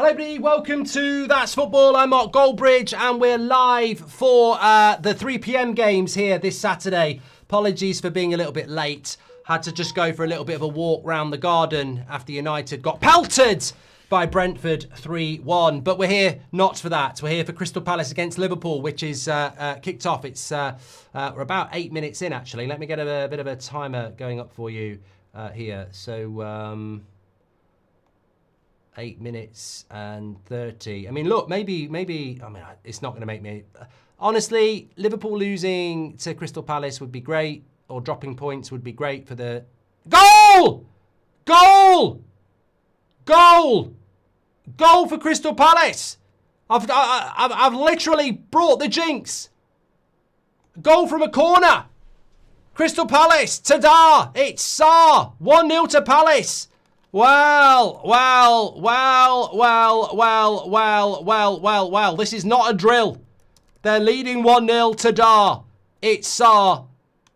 Hello everybody, welcome to That's Football. I'm Mark Goldbridge and we're live for the 3 PM games here this Saturday. Apologies for being a little bit late. Had to just go for a little bit of a walk round the garden after United got pelted by Brentford 3-1. But we're here not for that. We're here for Crystal Palace against Liverpool, which is kicked off. It's we're about 8 minutes in actually. Let me get a bit of a timer going up for you here. So 8 minutes and 30. I mean, look, maybe, I mean, it's not going to make me... Honestly, Liverpool losing to Crystal Palace would be great, or dropping points would be great for the... Goal! Goal! Goal! Goal for Crystal Palace! I've literally brought the jinx. Goal from a corner. Crystal Palace, ta-da! It's Sarr, 1-0 to Palace. Well, this is not a drill. They're leading 1-0 to Dar. It's Sarr.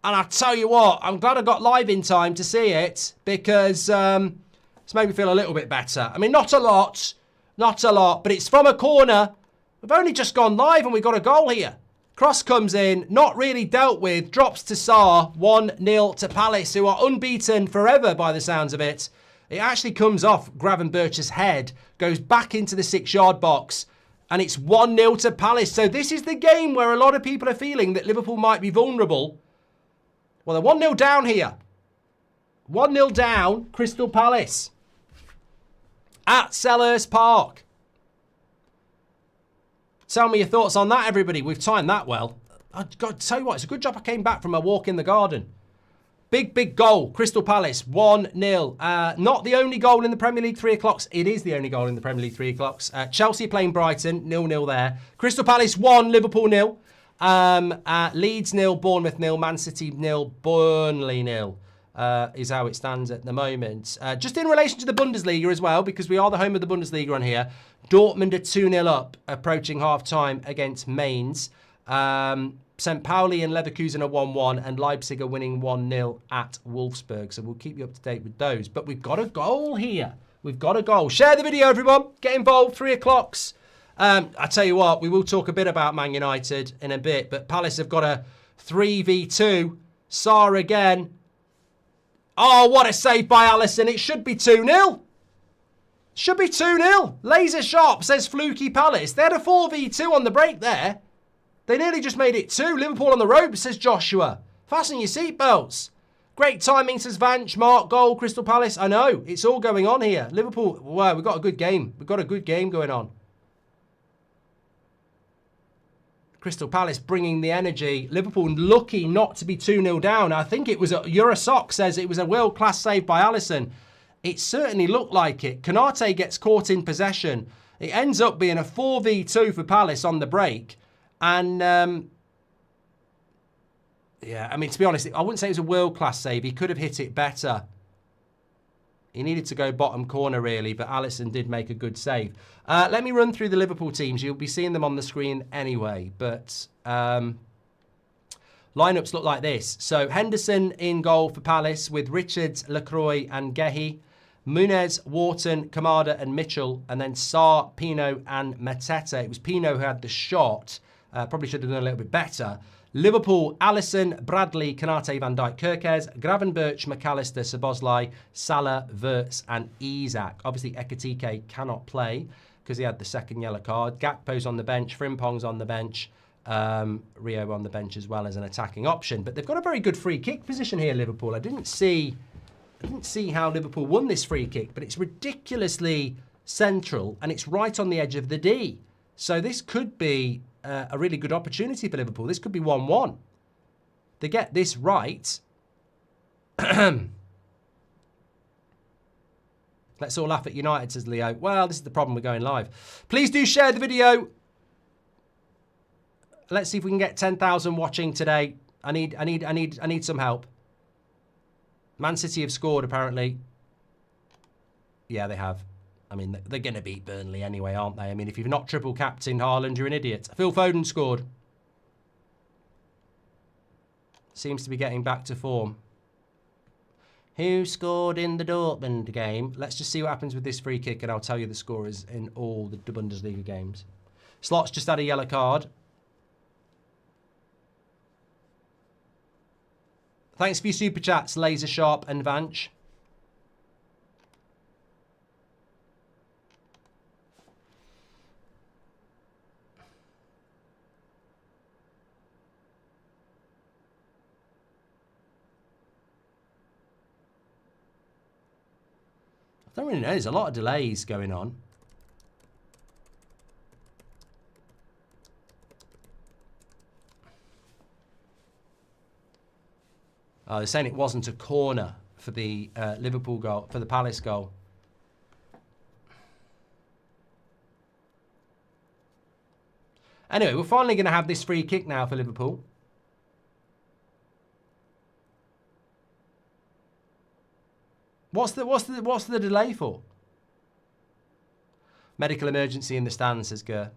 And I tell you what, I'm glad I got live in time to see it because it's made me feel a little bit better. I mean, not a lot, but it's from a corner. We've only just gone live and we've got a goal here. Cross comes in, not really dealt with, drops to Sarr, 1-0 to Palace, who are unbeaten forever by the sounds of it. It actually comes off Gravenberch's head, goes back into the 6-yard box, and it's 1-0 to Palace. So this is the game where a lot of people are feeling that Liverpool might be vulnerable. Well, they're 1-0 down here. 1-0 down, Crystal Palace. At Selhurst Park. Tell me your thoughts on that, everybody. We've timed that well. I've got to tell you what, it's a good job I came back from a walk in the garden. Big goal. Crystal Palace, 1-0. Not the only goal in the Premier League 3 o'clocks. It is the only goal in the Premier League 3 o'clocks. Chelsea playing Brighton, 0-0 there. Crystal Palace 1, Liverpool 0. Leeds 0, Bournemouth 0, Man City 0, Burnley 0 is how it stands at the moment. Just in relation to the Bundesliga as well, because we are the home of the Bundesliga on here. Dortmund are 2-0 up, approaching half-time against Mainz. St. Pauli and Leverkusen are 1-1 and Leipzig are winning 1-0 at Wolfsburg. So we'll keep you up to date with those. But we've got a goal here. We've got a goal. Share the video, everyone. Get involved, 3 o'clocks. I tell you what, we will talk a bit about Man United in a bit. But Palace have got a 3v2. Sarr again. Oh, what a save by Alisson. It should be 2-0. Should be 2-0. Laser sharp, says Fluky Palace. They had a 4v2 on the break there. They nearly just made it 2. Liverpool on the rope, says Joshua. Fasten your seatbelts. Great timing, says Vanch. Mark, goal, Crystal Palace. I know, it's all going on here. Liverpool, wow, we've got a good game. We've got a good game going on. Crystal Palace bringing the energy. Liverpool lucky not to be 2-0 down. I think it was, Eurosock says it was a world-class save by Alisson. It certainly looked like it. Konate gets caught in possession. It ends up being a 4v2 for Palace on the break. And, yeah, I mean, to be honest, I wouldn't say it was a world-class save. He could have hit it better. He needed to go bottom corner, really, but Alisson did make a good save. Let me run through the Liverpool teams. You'll be seeing them on the screen anyway, but lineups look like this. So Henderson in goal for Palace with Richards, Lacroix and Gehi. Muniz, Wharton, Kamada and Mitchell, and then Sarr, Pino and Mateta. It was Pino who had the shot. Probably should have done a little bit better. Liverpool, Alisson, Bradley, Konate, Van Dijk, Kirkes, Gravenberch, McAllister, Szoboszlai, Salah, Wirtz and Isak. Obviously, Ekitike cannot play because he had the second yellow card. Gakpo's on the bench, Frimpong's on the bench, Rio on the bench as well as an attacking option. But they've got a very good free kick position here, Liverpool. I didn't see how Liverpool won this free kick, but it's ridiculously central and it's right on the edge of the D. So this could be a really good opportunity for Liverpool. This could be 1-1. They get this right. Let's all laugh at United, says Leo. Well, this is the problem with going live. Please do share the video. Let's see if we can get 10,000 watching today. I need some help. Man City have scored, apparently. Yeah, they have. I mean, they're going to beat Burnley anyway, aren't they? I mean, if you've not triple captained Haaland, you're an idiot. Phil Foden scored. Seems to be getting back to form. Who scored in the Dortmund game? Let's just see what happens with this free kick, and I'll tell you the scorers in all the Bundesliga games. Slot's just had a yellow card. Thanks for your super chats, Laser Sharp and Vanch. I don't really know. There's a lot of delays going on. Oh, they're saying it wasn't a corner for the Liverpool goal, for the Palace goal. Anyway, we're finally going to have this free kick now for Liverpool. What's the delay for? Medical emergency in the stands, says Gur.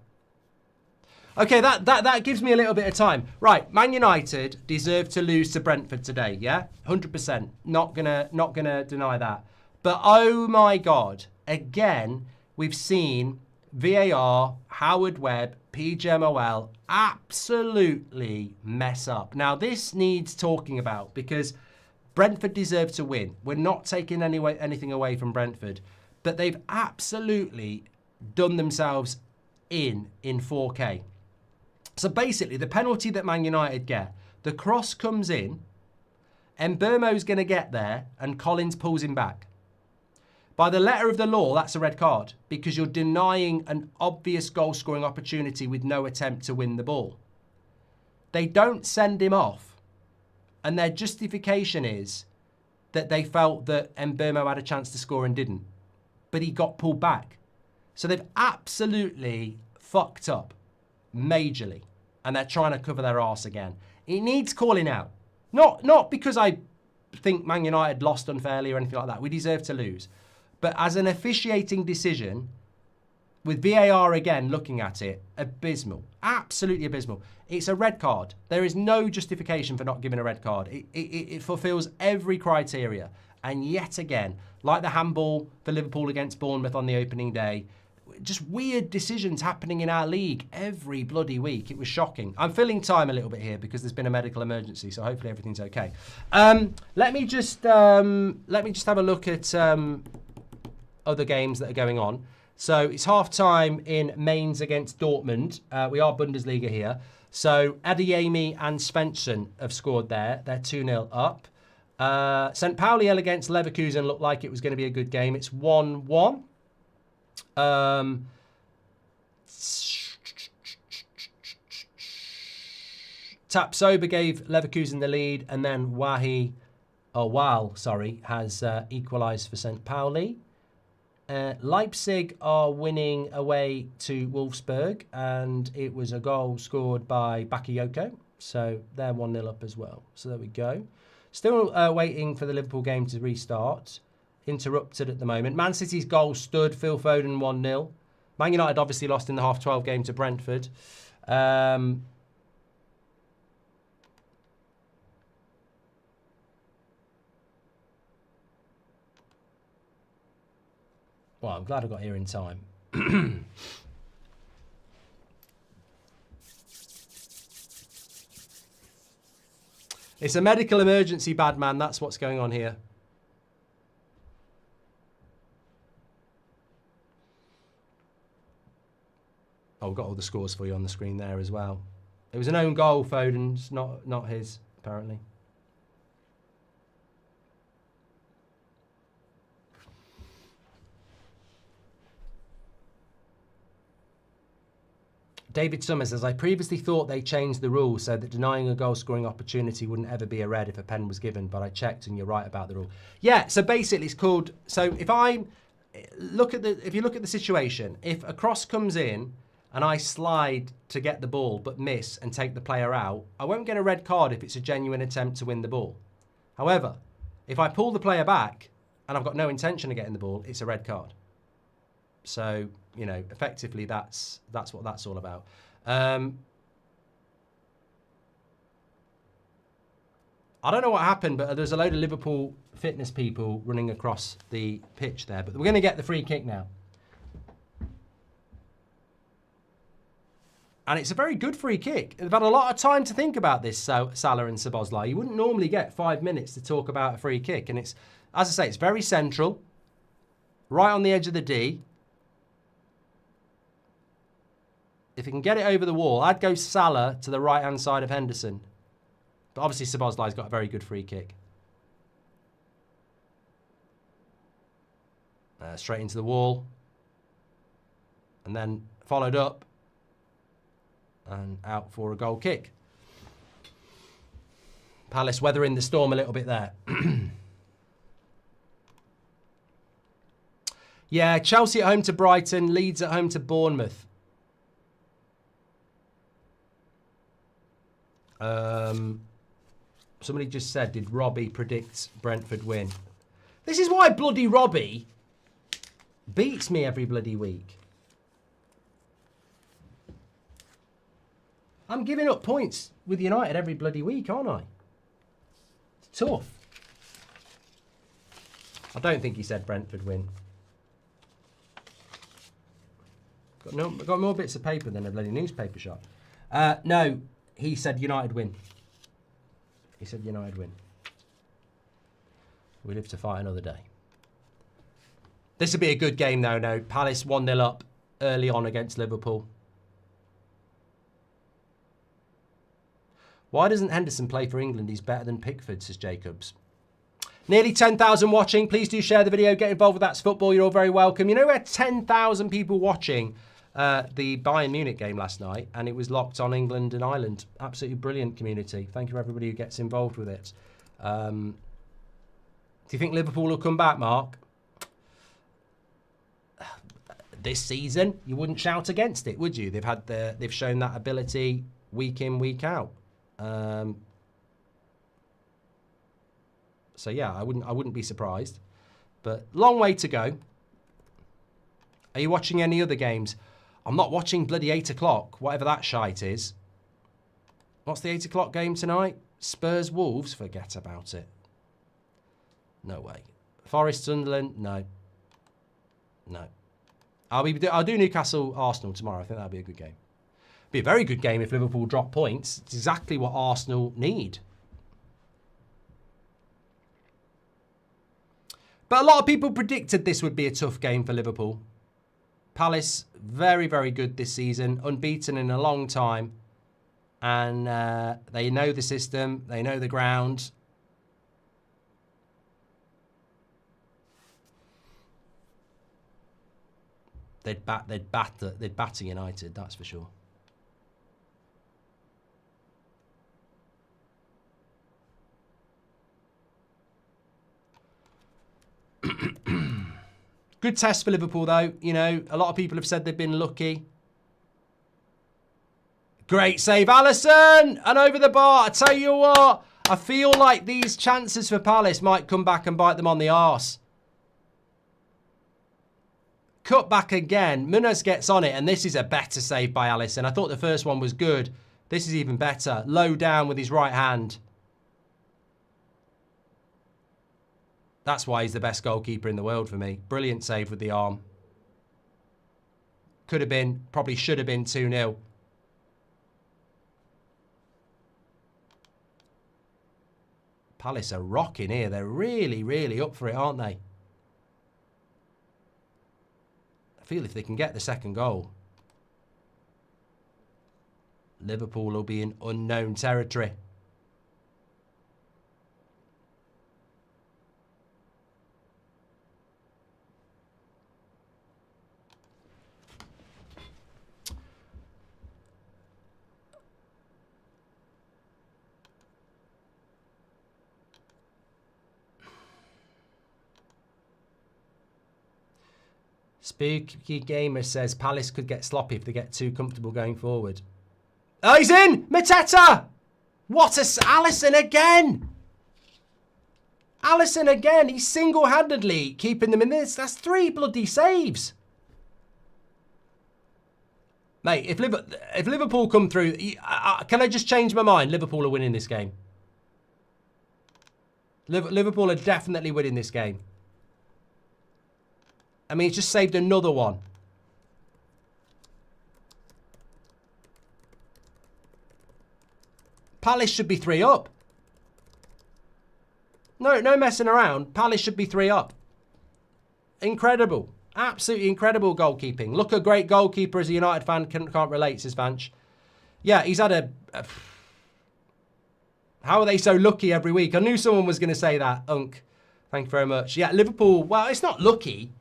Okay, that gives me a little bit of time. Right, Man United deserve to lose to Brentford today, yeah? 100%. Not gonna deny that. But oh my God, again, we've seen VAR, Howard Webb, PGMOL absolutely mess up. Now, this needs talking about because Brentford deserve to win. We're not taking anything away from Brentford, but they've absolutely done themselves in 4K. So basically, the penalty that Man United get, the cross comes in, and Mbeumo's going to get there, and Collins pulls him back. By the letter of the law, that's a red card because you're denying an obvious goal-scoring opportunity with no attempt to win the ball. They don't send him off, and their justification is that they felt that Mbeumo had a chance to score and didn't, but he got pulled back. So they've absolutely fucked up majorly, and they're trying to cover their arse again. It needs calling out. Not because I think Man United lost unfairly or anything like that. We deserve to lose. But as an officiating decision, with VAR again looking at it, abysmal. Absolutely abysmal. It's a red card. There is no justification for not giving a red card. It fulfills every criteria. And yet again, like the handball for Liverpool against Bournemouth on the opening day, just weird decisions happening in our league every bloody week. It was shocking. I'm filling time a little bit here because there's been a medical emergency, so hopefully everything's okay. Let me just have a look at other games that are going on. So it's half-time in Mainz against Dortmund. We are Bundesliga here. So Adeyemi and Svensson have scored there. They're 2-0 up. St. Pauli against Leverkusen looked like it was going to be a good game. It's 1-1. Tapsoba gave Leverkusen the lead, and then Wal has equalised for St. Pauli. Leipzig are winning away to Wolfsburg, and it was a goal scored by Bakayoko. So they're 1-0 up as well. So there we go. Still waiting for the Liverpool game to restart. Interrupted at the moment. Man City's goal stood. Phil Foden 1-0. Man United obviously lost in the half-12 game to Brentford. Well, I'm glad I got here in time. It's a medical emergency, bad man. That's what's going on here. Oh, we've got all the scores for you on the screen there as well. It was an own goal, Foden's, not his, apparently. David Summers says, I previously thought they changed the rule so that denying a goal-scoring opportunity wouldn't ever be a red if a pen was given, but I checked and you're right about the rule. Yeah, so basically it's called... So if you look at the situation, if a cross comes in and I slide to get the ball but miss and take the player out, I won't get a red card if it's a genuine attempt to win the ball. However, if I pull the player back and I've got no intention of getting the ball, it's a red card. So, you know, effectively that's what that's all about. 1 I don't know what happened, but there's a load of Liverpool fitness people running across the pitch there. But we're going to get the free kick now. And it's a very good free kick. They've had a lot of time to think about this, Salah and Szoboszlai. You wouldn't normally get 5 minutes to talk about a free kick. And it's, as I say, it's very central. Right on the edge of the D. If he can get it over the wall, I'd go Salah to the right-hand side of Henderson. But obviously Szoboszlai's got a very good free kick. Straight into the wall. And then followed up. And out for a goal kick. Palace weathering the storm a little bit there. Yeah, Chelsea at home to Brighton. Leeds at home to Bournemouth. Somebody just said, did Robbie predict Brentford win? This is why bloody Robbie beats me every bloody week. I'm giving up points with United every bloody week, aren't I? It's tough. I don't think he said Brentford win. Got more bits of paper than a bloody newspaper shop. No, he said United win. He said United win. We live to fight another day. This would be a good game though, no. Palace 1-0 up early on against Liverpool. Why doesn't Henderson play for England? He's better than Pickford, says Jacobs. Nearly 10,000 watching. Please do share the video. Get involved with That's Football. You're all very welcome. You know, we had 10,000 people watching the Bayern Munich game last night, and it was locked on England and Ireland. Absolutely brilliant community. Thank you for everybody who gets involved with it. Do you think Liverpool will come back, Mark? This season, you wouldn't shout against it, would you? They've shown that ability week in, week out. So yeah, I wouldn't be surprised, but long way to go. Are you watching any other games? I'm not watching bloody 8 o'clock, whatever that shite is. What's the 8 o'clock game tonight? Spurs Wolves? Forget about it. No way. Forest Sunderland? No. No. I'll do Newcastle Arsenal tomorrow. I think that'll be a good game. Be a very good game if Liverpool drop points. It's exactly what Arsenal need. But a lot of people predicted this would be a tough game for Liverpool. Palace, very, very good this season. Unbeaten in a long time. And they know the system. They know the ground. They'd batter United, that's for sure. Good test for Liverpool, though. You know, a lot of people have said they've been lucky. Great save, Alisson! And over the bar. I tell you what, I feel like these chances for Palace might come back and bite them on the arse. Cut back again. Munoz gets on it, and this is a better save by Alisson. I thought the first one was good. This is even better. Low down with his right hand. That's why he's the best goalkeeper in the world for me. Brilliant save with the arm. Could have been, probably should have been 2-0. Palace are rocking here. They're really, really up for it, aren't they? I feel if they can get the second goal, Liverpool will be in unknown territory. Spooky Gamer says Palace could get sloppy if they get too comfortable going forward. Oh, he's in! Mateta! What a... Alisson again! Alisson again! He's single-handedly keeping them in this. That's 3 bloody saves. Mate, if Liverpool come through... can I just change my mind? Liverpool are winning this game. Liverpool are definitely winning this game. I mean, he's just saved another one. Palace should be 3 up. No messing around. Palace should be 3 up. Incredible. Absolutely incredible goalkeeping. Look, a great goalkeeper as a United fan can't relate, says Vanch. Yeah, he's had a... How are they so lucky every week? I knew someone was going to say that, Unk. Thank you very much. Yeah, Liverpool, well, it's not lucky.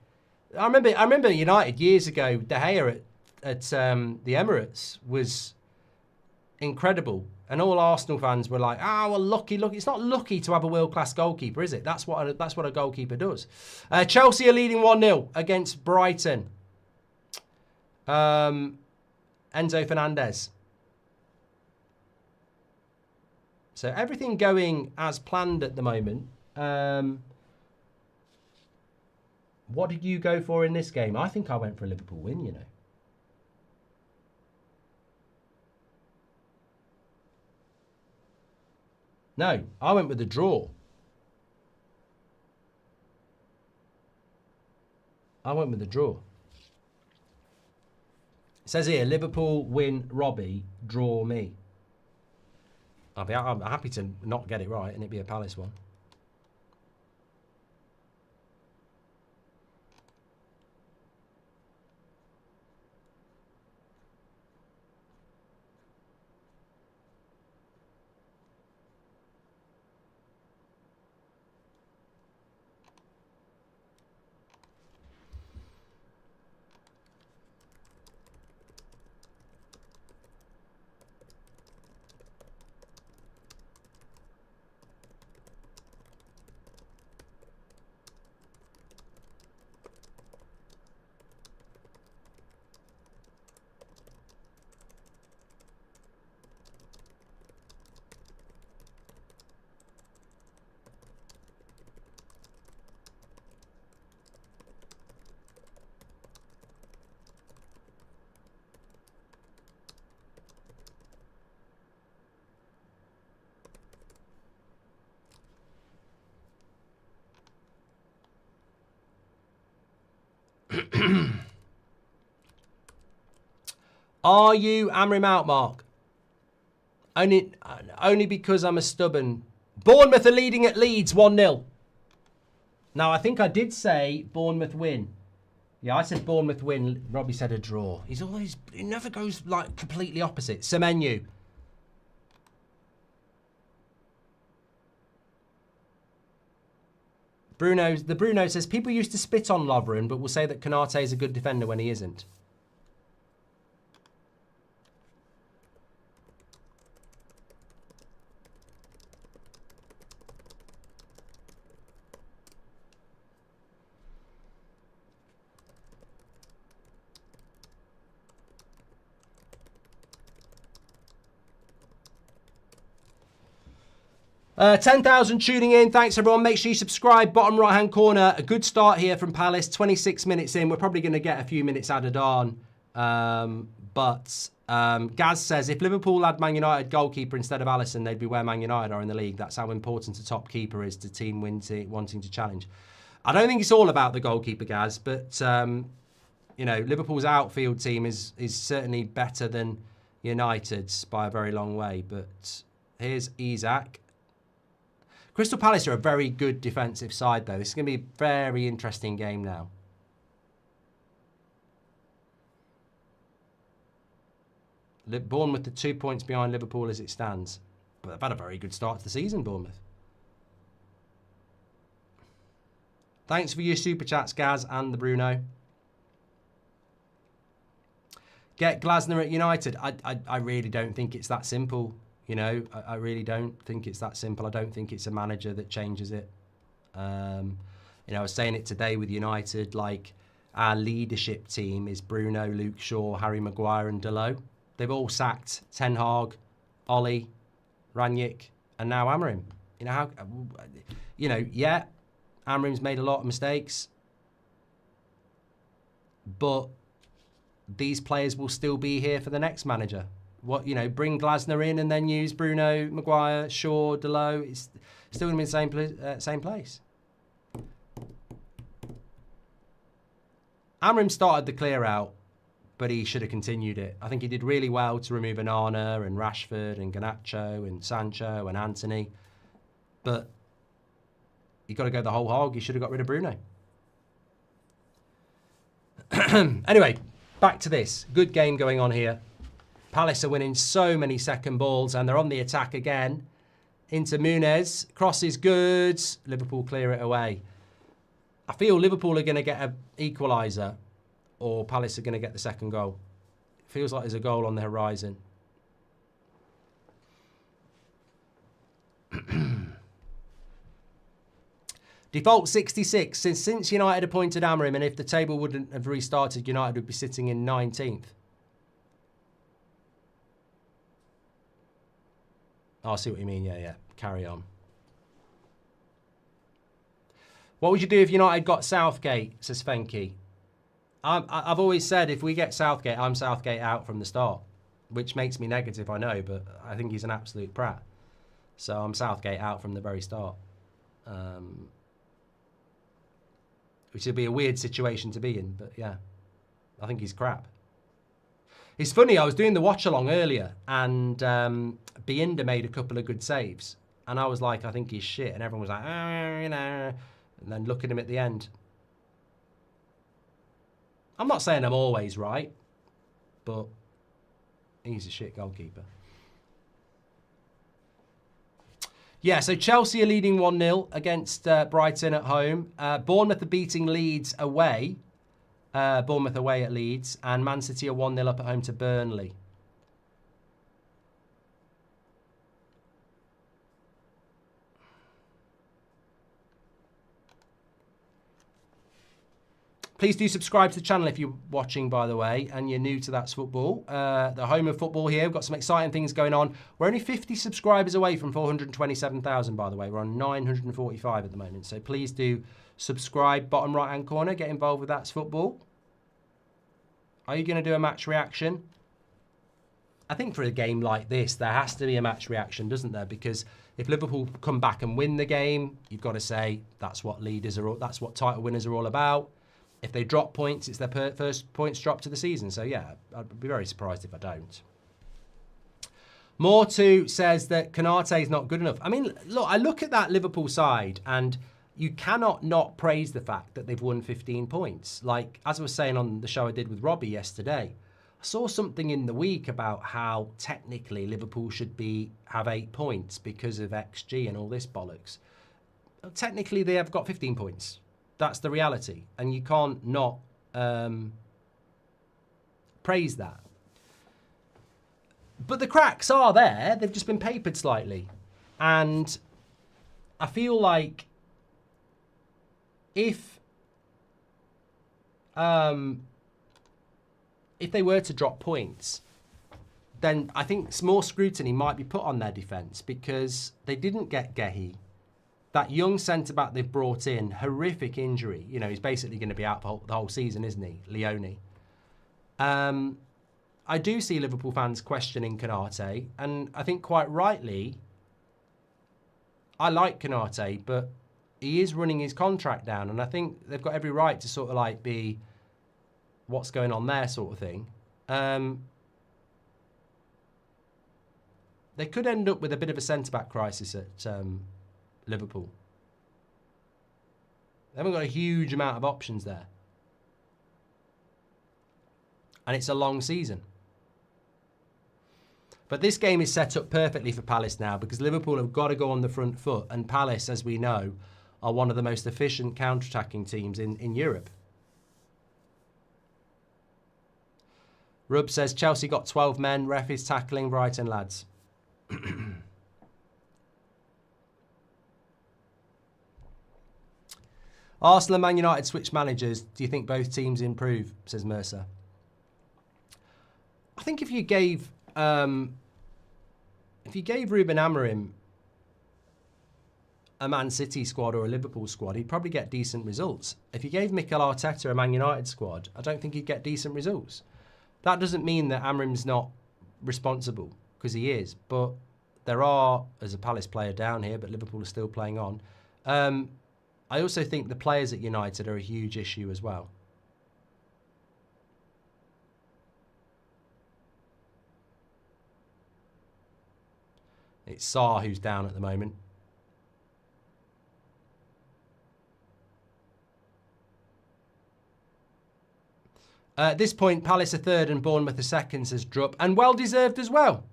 I remember United years ago, De Gea at the Emirates was incredible. And all Arsenal fans were like, well, lucky. It's not lucky to have a world-class goalkeeper, is it? That's what a goalkeeper does. Chelsea are leading 1-0 against Brighton. Enzo Fernandez. So everything going as planned at the moment. What did you go for in this game? I think I went for a Liverpool win, you know. No, I went with a draw. It says here, Liverpool win Robbie, draw me. I'm happy to not get it right and it be a Palace one. Are you Amrim out, Mark? Only because I'm a stubborn. Bournemouth are leading at Leeds 1-0. Now, I think I did say Bournemouth win. Yeah, I said Bournemouth win. Robbie said a draw. He never goes like completely opposite. Semenyo. Bruno says, people used to spit on Lovren, but will say that Konate is a good defender when he isn't. 10,000 tuning in. Thanks, everyone. Make sure you subscribe. Bottom right-hand corner. A good start here from Palace. 26 minutes in. We're probably going to get a few minutes added on. But Gaz says, if Liverpool had Man United goalkeeper instead of Alisson, they'd be where Man United are in the league. That's how important a top keeper is to team wanting to challenge. I don't think it's all about the goalkeeper, Gaz. But, you know, Liverpool's outfield team is certainly better than United's by a very long way. But here's Isak. Crystal Palace are a very good defensive side, though. This is going to be a very interesting game now. Bournemouth are 2 points behind Liverpool as it stands. But they've had a very good start to the season, Bournemouth. Thanks for your super chats, Gaz and the Bruno. Get Glasner at United. I really don't think it's that simple. You know, I really don't think it's that simple. I don't think it's a manager that changes it. You know, I was saying it today with United, like our leadership team is Bruno, Luke Shaw, Harry Maguire and Delo. They've all sacked Ten Hag, Ollie, Ranić and now Amorim. You know, how? You know, yeah, Amorim's made a lot of mistakes. But these players will still be here for the next manager. What, you know, bring Glasner in and then use Bruno, Maguire, Shaw, Delo. Still going to be in the same place. Amram started the clear out, but he should have continued it. I think he did really well to remove Onana and Rashford and Garnacho and Sancho and Anthony. But you've got to go the whole hog. You should have got rid of Bruno. Anyway, back to this. Good game going on here. Palace are winning so many second balls and they're on the attack again. Into Muniz. Cross is good. Liverpool clear it away. I feel Liverpool are going to get an equaliser or Palace are going to get the second goal. It feels like there's a goal on the horizon. Default 66. Since United appointed Amram, and if the table wouldn't have restarted, United would be sitting in 19th. Oh, I see what you mean. Yeah. Carry on. What would you do if United got Southgate, says Fenke? I've always said if we get Southgate, I'm Southgate out from the start, which makes me negative, I know, but I think he's an absolute prat. So I'm Southgate out from the very start. Which would be a weird situation to be in, but yeah, I think he's crap. It's funny, I was doing the watch-along earlier, and Bienda made a couple of good saves, and I was like, I think he's shit, and everyone was like, and then look at him at the end. I'm not saying I'm always right, but he's a shit goalkeeper. Yeah, so Chelsea are leading 1-0 against Brighton at home. Bournemouth are beating Leeds away. Bournemouth away at Leeds. And Man City are 1-0 up at home to Burnley. Please do subscribe to the channel if you're watching, by the way, and you're new to That's Football. The home of football here. We've got some exciting things going on. We're only 50 subscribers away from 427,000, by the way. We're on 945 at the moment. So please do subscribe. Bottom right-hand corner. Get involved with That's Football. Are you going to do a match reaction? I think for a game like this, there has to be a match reaction, doesn't there? Because if Liverpool come back and win the game, you've got to say that's what leaders are. That's what title winners are all about. If they drop points, it's their first points drop to the season. So, yeah, I'd be very surprised if I don't. More2 says that Konate is not good enough. I mean, look, I look at that Liverpool side and you cannot not praise the fact that they've won 15 points. Like, as I was saying on the show I did with Robbie yesterday, I saw something in the week about how technically Liverpool should have 8 points because of XG and all this bollocks. Technically, they have got 15 points. That's the reality. And you can't not praise that. But the cracks are there. They've just been papered slightly. And I feel like if they were to drop points, then I think more scrutiny might be put on their defence because they didn't get Gehi. That young centre-back they've brought in, horrific injury. You know, he's basically going to be out for the whole season, isn't he? Leone. I do see Liverpool fans questioning Konate, and I think quite rightly, I like Konate, but he is running his contract down, and I think they've got every right to sort of like be what's going on there sort of thing. They could end up with a bit of a centre-back crisis at Liverpool. They haven't got a huge amount of options there. And it's a long season. But this game is set up perfectly for Palace now because Liverpool have got to go on the front foot. And Palace, as we know, are one of the most efficient counter-attacking teams in Europe. Rub says, Chelsea got 12 men. Ref is tackling Brighton, lads. Arsenal and Man United switch managers. Do you think both teams improve? Says Mercer. I think if you gave Ruben Amorim a Man City squad or a Liverpool squad, he'd probably get decent results. If you gave Mikel Arteta a Man United squad, I don't think he'd get decent results. That doesn't mean that Amorim's not responsible, because he is, but There are, as a Palace player down here, but Liverpool are still playing on. I also think the players at United are a huge issue as well. It's Sarr who's down at the moment. At this point, Palace are third and Bournemouth are second, says Drupp, and well deserved as well.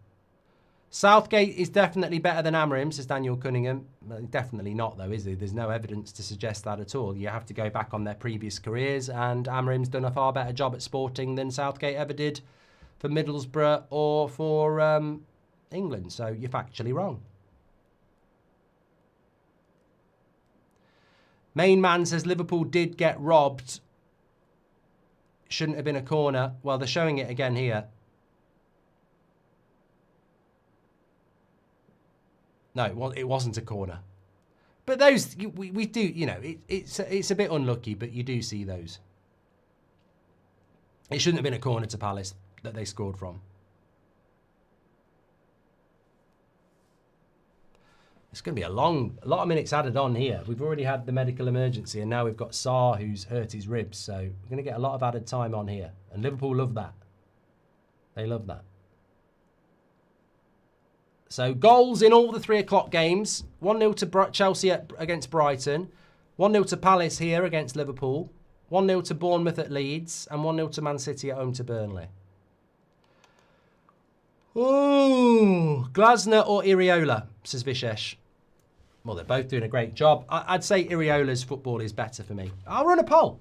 Southgate is definitely better than Amorim, says Daniel Cunningham. Well, definitely not, though, is he? There's no evidence to suggest that at all. You have to go back on their previous careers, and Amorim's done a far better job at Sporting than Southgate ever did for Middlesbrough or for England. So you're factually wrong. Main man says Liverpool did get robbed. Shouldn't have been a corner. Well, they're showing it again here. No, it wasn't a corner. But those, we do, you know, it's a bit unlucky, but you do see those. It shouldn't have been a corner to Palace that they scored from. It's going to be a lot of minutes added on here. We've already had the medical emergency, and now we've got Sarr, who's hurt his ribs. So we're going to get a lot of added time on here. And Liverpool love that. They love that. So goals in all the 3 o'clock games. 1-0 to Chelsea against Brighton. 1-0 to Palace here against Liverpool. 1-0 to Bournemouth at Leeds. And 1-0 to Man City at home to Burnley. Ooh, Glasner or Iriola, says Vishesh. Well, they're both doing a great job. I'd say Iriola's football is better for me. I'll run a poll.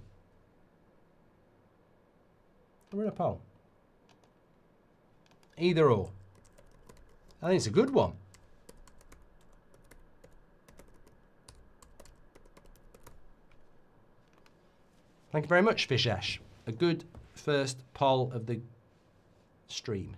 Either or. I think it's a good one. Thank you very much, Vishesh. A good first poll of the stream.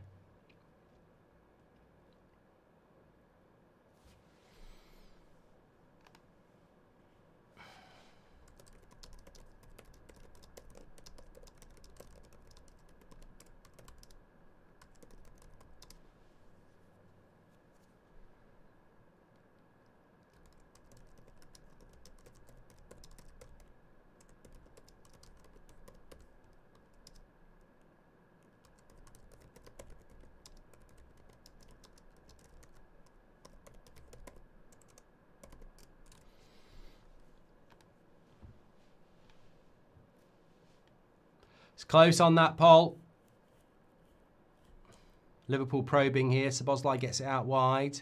It's close on that poll. Liverpool probing here. Szoboszlai gets it out wide.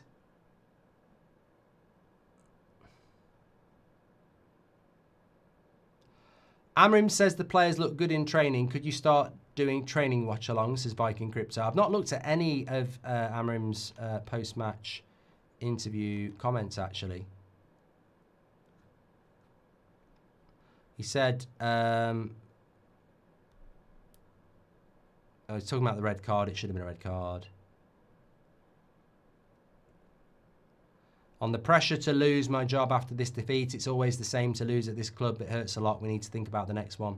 Amorim says the players look good in training. Could you start doing training watch-alongs, says Viking Crypto. I've not looked at any of Amorim's post-match interview comments, actually. He said... I was talking about the red card. It should have been a red card. On the pressure to lose my job after this defeat, it's always the same to lose at this club. It hurts a lot. We need to think about the next one.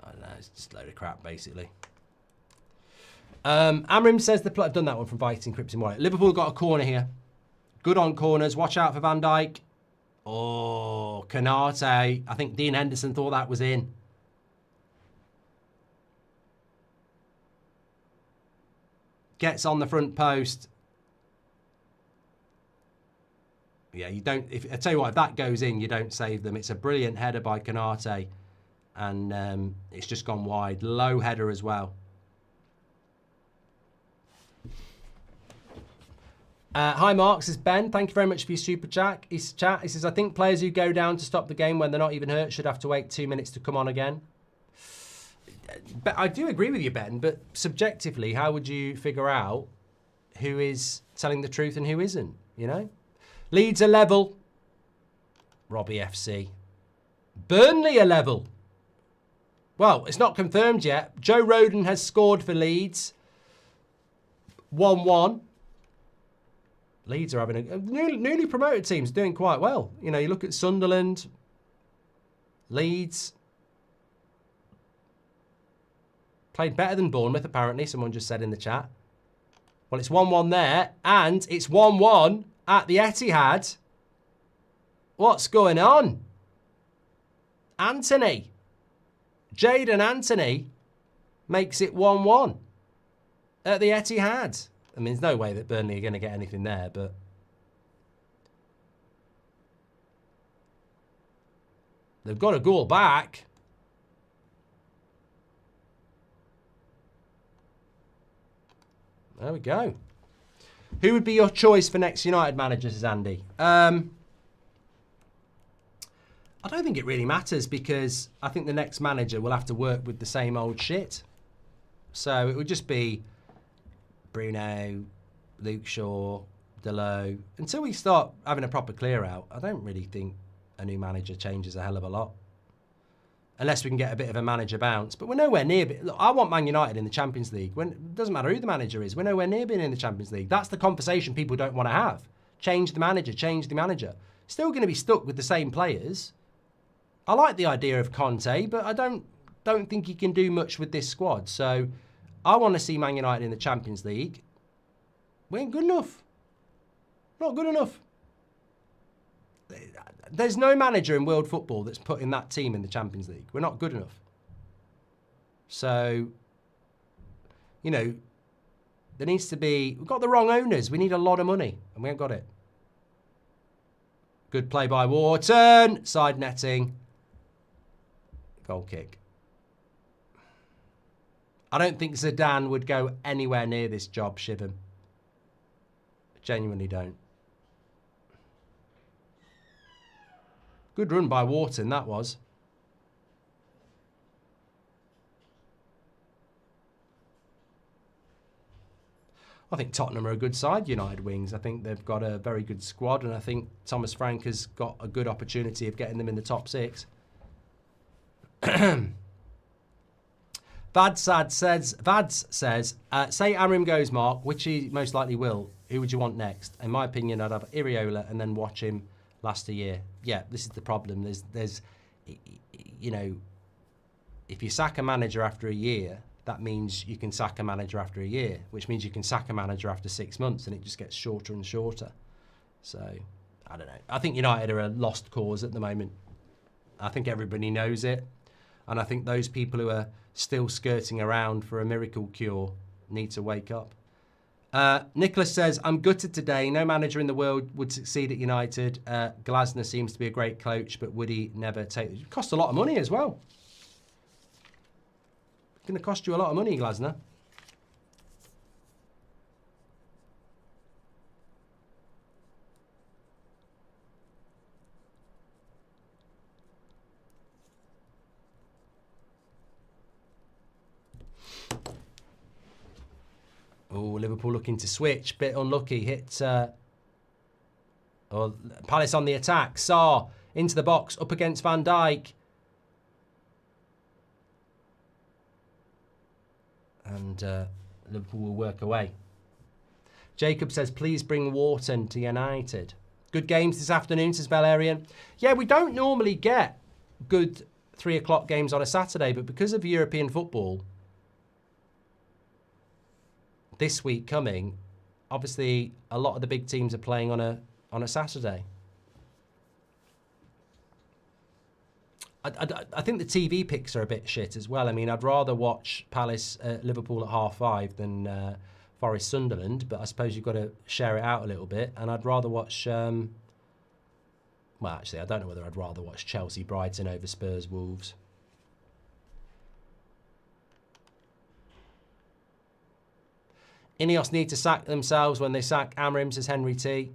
Oh, no, it's just a load of crap, basically. Amorim says I've done that one from Viking Crypto Wallet. Liverpool got a corner here. Good on corners. Watch out for Van Dijk. Oh, Canate. I think Dean Henderson thought that was in. Gets on the front post. Yeah, you don't... I tell you what, if that goes in, you don't save them. It's a brilliant header by Canate. And it's just gone wide. Low header as well. Hi, Mark, says Ben. Thank you very much for your super chat. He says, I think players who go down to stop the game when they're not even hurt should have to wait 2 minutes to come on again. But I do agree with you, Ben, but subjectively, how would you figure out who is telling the truth and who isn't, you know? Leeds are level. Robbie FC. Burnley are level. Well, it's not confirmed yet. Joe Rodon has scored for Leeds. 1-1. Leeds are having a newly promoted teams doing quite well. You know, you look at Sunderland, Leeds. Played better than Bournemouth, apparently, someone just said in the chat. Well, it's 1-1 there, and it's 1-1 at the Etihad. What's going on? Anthony. Jadon Anthony makes it 1-1 at the Etihad. I mean, there's no way that Burnley are going to get anything there, but... they've got a goal back. There we go. Who would be your choice for next United manager, says Andy? I don't think it really matters because I think the next manager will have to work with the same old shit. So it would just be Bruno, Luke Shaw, Delo. Until we start having a proper clear out, I don't really think a new manager changes a hell of a lot. Unless we can get a bit of a manager bounce. But we're nowhere near... look, I want Man United in the Champions League. It doesn't matter who the manager is. We're nowhere near being in the Champions League. That's the conversation people don't want to have. Change the manager, change the manager. Still going to be stuck with the same players. I like the idea of Conte, but I don't think he can do much with this squad. So I want to see Man United in the Champions League. We ain't good enough. Not good enough. There's no manager in world football that's putting that team in the Champions League. We're not good enough. So, you know, there needs to be... we've got the wrong owners. We need a lot of money, and we haven't got it. Good play by Wharton. Side netting. Goal kick. I don't think Zidane would go anywhere near this job, Shivam. Genuinely don't. Good run by Wharton, that was. I think Tottenham are a good side, United Wings. I think they've got a very good squad, and I think Thomas Frank has got a good opportunity of getting them in the top 6. Vads says, say Amrim goes, Mark, which he most likely will. Who would you want next? In my opinion, I'd have Iriola and then watch him last a year. Yeah, this is the problem. There's, you know, if you sack a manager after a year, that means you can sack a manager after a year, which means you can sack a manager after 6 months, and it just gets shorter and shorter. So, I don't know. I think United are a lost cause at the moment. I think everybody knows it. And I think those people who are still skirting around for a miracle cure need to wake up. Nicholas says, I'm gutted today. No manager in the world would succeed at United. Glasner seems to be a great coach, but would he never take... it costs a lot of money as well. It's going to cost you a lot of money, Glasner. Oh, Liverpool looking to switch. Bit unlucky. Hit... Palace on the attack. Sarr into the box. Up against Van Dijk. And Liverpool will work away. Jacob says, please bring Wharton to United. Good games this afternoon, says Valerian. Yeah, we don't normally get good 3 o'clock games on a Saturday, but because of European football... this week coming, obviously a lot of the big teams are playing on a Saturday. I think the TV picks are a bit shit as well. I mean, I'd rather watch Palace Liverpool at 5:30 than Forest Sunderland, but I suppose you've got to share it out a little bit. And I'd rather watch... well, actually, I don't know whether I'd rather watch Chelsea Brighton over Spurs Wolves. Ineos need to sack themselves when they sack Amrim, says Henry T.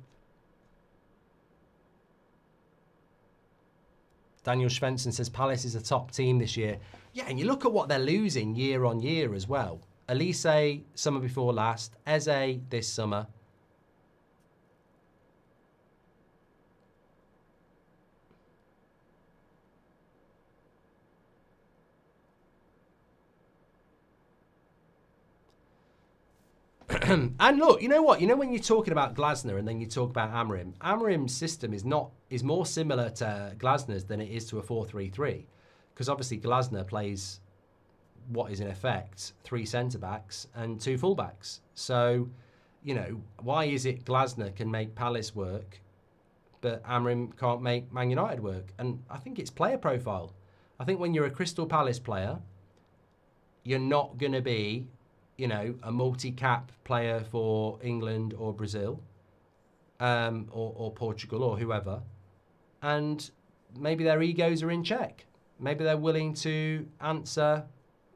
Daniel Svensson says Palace is a top team this year. Yeah, and you look at what they're losing year on year as well. Elise, summer before last. Eze, this summer. And look, you know what? You know when you're talking about Glasner and then you talk about Amorim's system is more similar to Glasner's than it is to a 4-3-3. Because obviously Glasner plays what is in effect 3 centre-backs and 2 full-backs. So, you know, why is it Glasner can make Palace work, but Amorim can't make Man United work? And I think it's player profile. I think when you're a Crystal Palace player, you're not going to be, you know, a multi-cap player for England or Brazil, or Portugal or whoever. And maybe their egos are in check. Maybe they're willing to answer,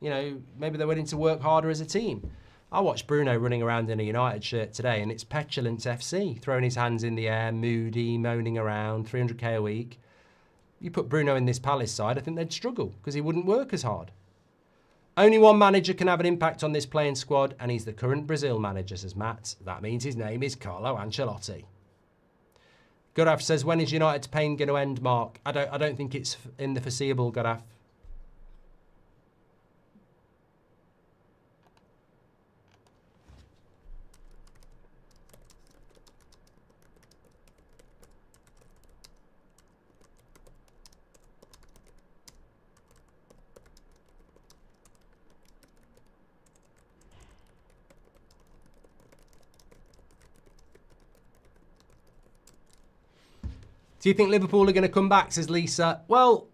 you know, maybe they're willing to work harder as a team. I watched Bruno running around in a United shirt today, and it's Petulance FC, throwing his hands in the air, moody, moaning around, 300k a week. You put Bruno in this Palace side, I think they'd struggle because he wouldn't work as hard. Only one manager can have an impact on this playing squad, and he's the current Brazil manager, says Matt. That means his name is Carlo Ancelotti. Guraf says, when is United's pain going to end, Mark? I don't think it's in the foreseeable, Guraf. Do you think Liverpool are going to come back, says Lisa? Well,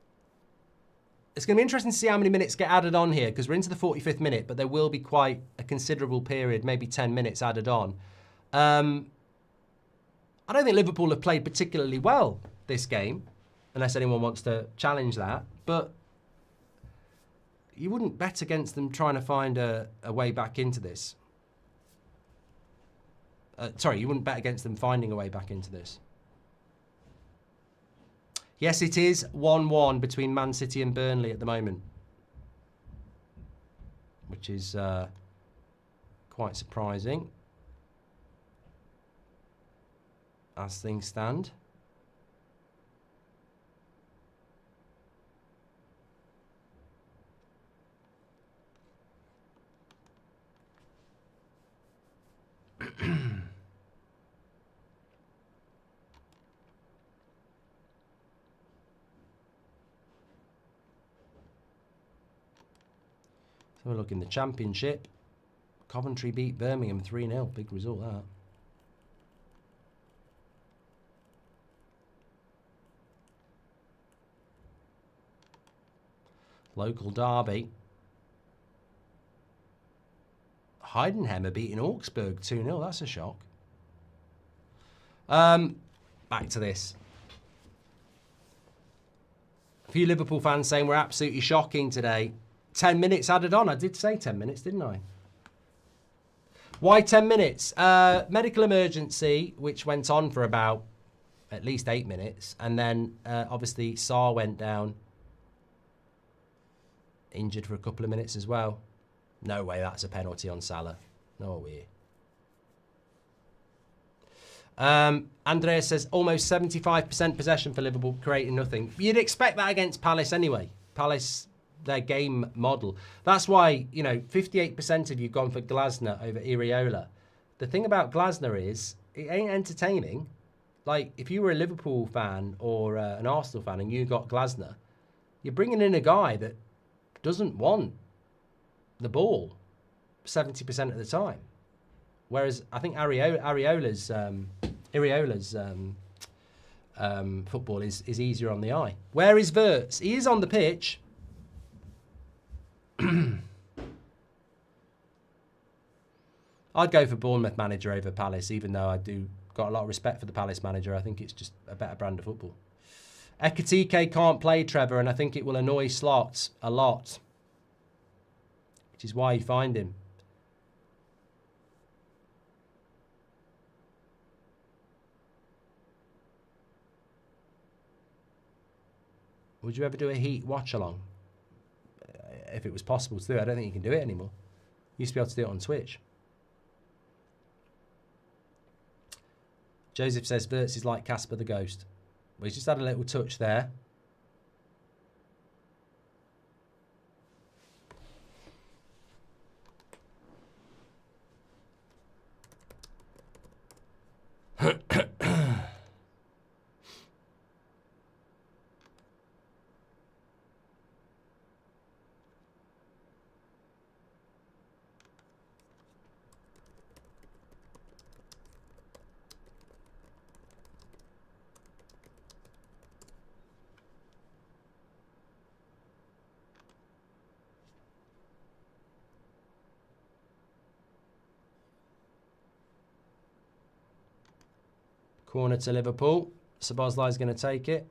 it's going to be interesting to see how many minutes get added on here, because we're into the 45th minute, but there will be quite a considerable period, maybe 10 minutes added on. I don't think Liverpool have played particularly well this game, unless anyone wants to challenge that, but you wouldn't bet against them trying to find a way back into this. Sorry, you wouldn't bet against them finding a way back into this. Yes, it is 1-1 between Man City and Burnley at the moment, which is quite surprising as things stand. So we look in the Championship. Coventry beat Birmingham 3-0. Big result, that. Local derby. Heidenheim beating Augsburg 2-0. That's a shock. Back to this. A few Liverpool fans saying we're absolutely shocking today. 10 minutes added on. I did say 10 minutes, didn't I? Why 10 minutes? Medical emergency, which went on for about at least 8 minutes. And then, obviously, Sarr went down. Injured for a couple of minutes as well. No way that's a penalty on Salah. No way. Andrea says almost 75% possession for Liverpool, creating nothing. You'd expect that against Palace anyway. Palace, their game model. That's why, you know, 58% of you gone for Glasner over Iraola. The thing about Glasner is, it ain't entertaining. Like, if you were a Liverpool fan or an Arsenal fan and you got Glasner, you're bringing in a guy that doesn't want the ball 70% of the time. Whereas I think Iraola's football is easier on the eye. Where is Wirtz? He is on the pitch. I'd go for Bournemouth manager over Palace, even though I do got a lot of respect for the Palace manager. I think it's just a better brand of football. Ekatike can't play, Trevor, and I think it will annoy Slot a lot, which is why you find him. Would you ever do a Heat watch-along? If it was possible to do it. I don't think you can do it anymore. You used to be able to do it on Twitch. Joseph says Wirtz is like Casper the Ghost. Well, he's just had a little touch there. Corner to Liverpool. Szoboszlai's going to take it.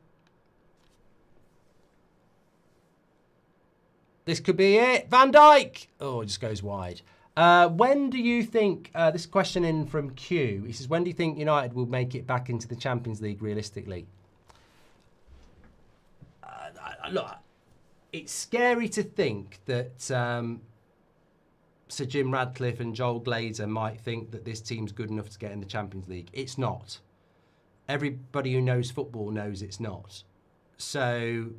This could be it. Van Dijk. Oh, it just goes wide. When do you think, this question in from Q, he says, when do you think United will make it back into the Champions League realistically? Look, it's scary to think that Sir Jim Radcliffe and Joel Glazer might think that this team's good enough to get in the Champions League. It's not. Everybody who knows football knows it's not. So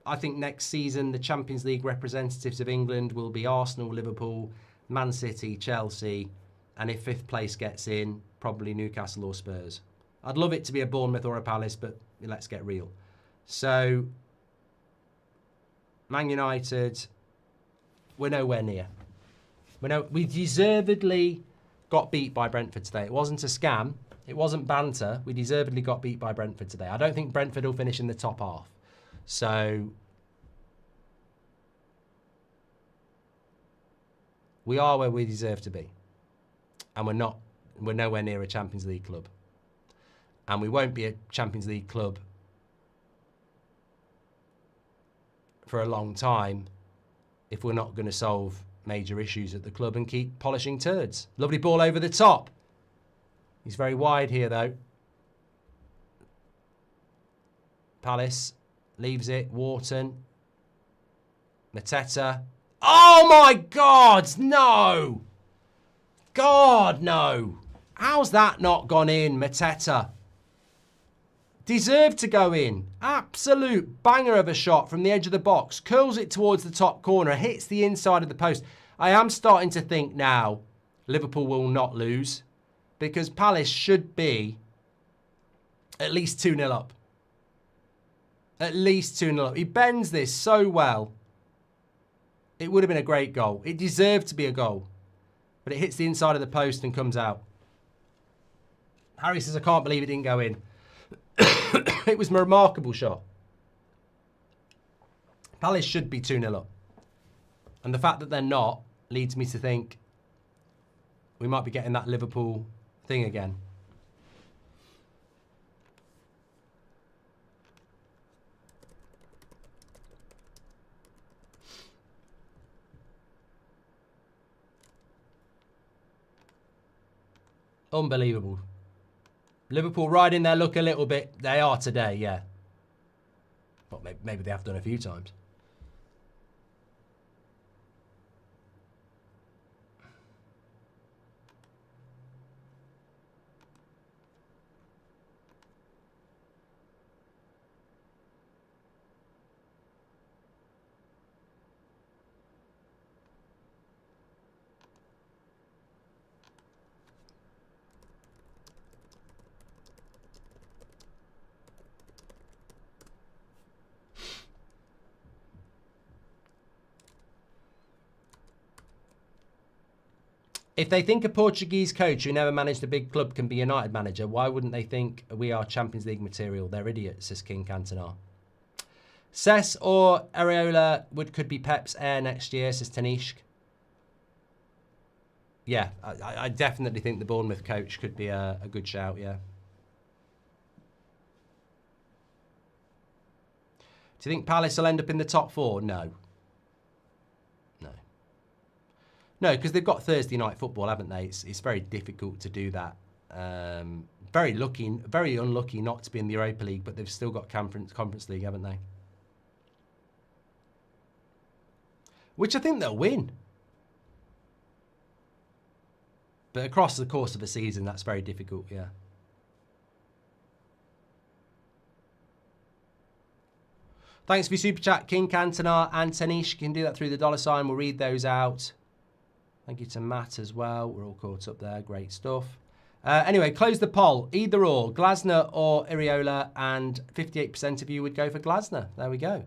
I think next season the Champions League representatives of England will be Arsenal, Liverpool, Man City, Chelsea, and if fifth place gets in, probably Newcastle or Spurs. I'd love it to be a Bournemouth or a Palace, but let's get real. So, Man United, we're nowhere near. We deservedly got beat by Brentford today. It wasn't a scam. It wasn't banter. We deservedly got beat by Brentford today. I don't think Brentford will finish in the top half. So, we are where we deserve to be. And we're nowhere near a Champions League club. And we won't be a Champions League club for a long time if we're not going to solve major issues at the club and keep polishing turds. Lovely ball over the top. He's very wide here, though. Palace leaves it. Wharton. Mateta. Oh, my God! No! God, no! How's that not gone in, Mateta? Deserved to go in. Absolute banger of a shot from the edge of the box. Curls it towards the top corner. Hits the inside of the post. I am starting to think now Liverpool will not lose because Palace should be at least 2-0 up. At least 2-0 up. He bends this so well. It would have been a great goal. It deserved to be a goal. But it hits the inside of the post and comes out. Harry says, I can't believe it didn't go in. It was a remarkable shot. Palace should be 2-0 up. And the fact that they're not leads me to think we might be getting that Liverpool thing again. Unbelievable. Liverpool riding their luck a little bit. They are today, yeah. Well, maybe they have done a few times. If they think a Portuguese coach who never managed a big club can be United manager, why wouldn't they think we are Champions League material? They're idiots, says King Cantona. Cess or Areola could be Pep's heir next year, says Tanishk. Yeah, I definitely think the Bournemouth coach could be a good shout, yeah. Do you think Palace will end up in the top four? No. No, because they've got Thursday night football, haven't they? It's very difficult to do that. Very unlucky not to be in the Europa League, but they've still got Conference League, haven't they? Which I think they'll win. But across the course of a season, that's very difficult, yeah. Thanks for your super chat, King Cantona and Tanish. You can do that through the $sign. We'll read those out. Thank you to Matt as well. We're all caught up there. Great stuff. Anyway, close the poll. Either or, Glasner or Iriola, and 58% of you would go for Glasner. There we go.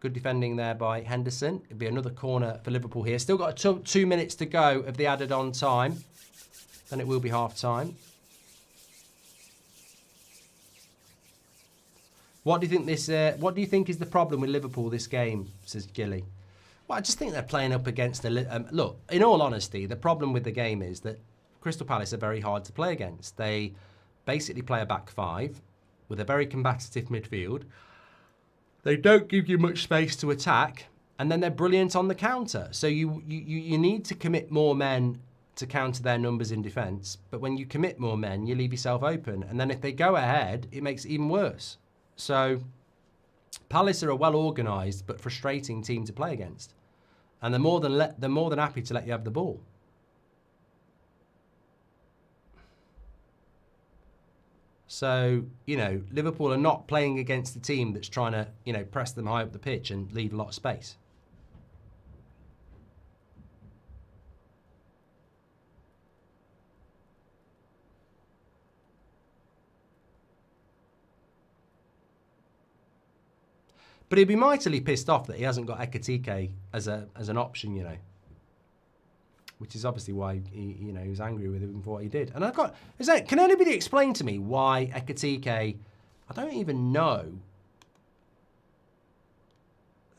Good defending there by Henderson. It'll be another corner for Liverpool here. Still got 2 minutes to go of the added on time. Then it will be half time. What do you think what do you think is the problem with Liverpool this game, says Gilly? Well, I just think they're playing up against look, in all honesty, the problem with the game is that Crystal Palace are very hard to play against. They basically play a back five with a very combative midfield. They don't give you much space to attack, and then they're brilliant on the counter. So you need to commit more men to counter their numbers in defence. But when you commit more men, you leave yourself open. And then if they go ahead, it makes it even worse. So Palace are a well-organised but frustrating team to play against. And they're more than happy to let you have the ball. So, Liverpool are not playing against a team that's trying to, press them high up the pitch and leave a lot of space. But he'd be mightily pissed off that he hasn't got Ekitike as an option, which is obviously why he was angry with him for what he did. And can anybody explain to me why Ekitike? I don't even know.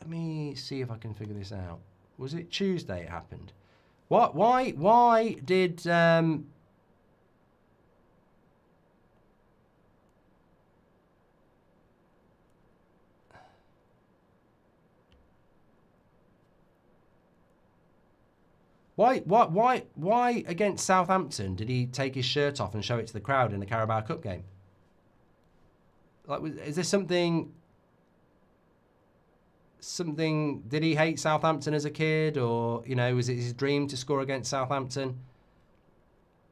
Let me see if I can figure this out. Was it Tuesday it happened? Why did Why against Southampton did he take his shirt off and show it to the crowd in the Carabao Cup game? Like, is there something? Did he hate Southampton as a kid, or was it his dream to score against Southampton?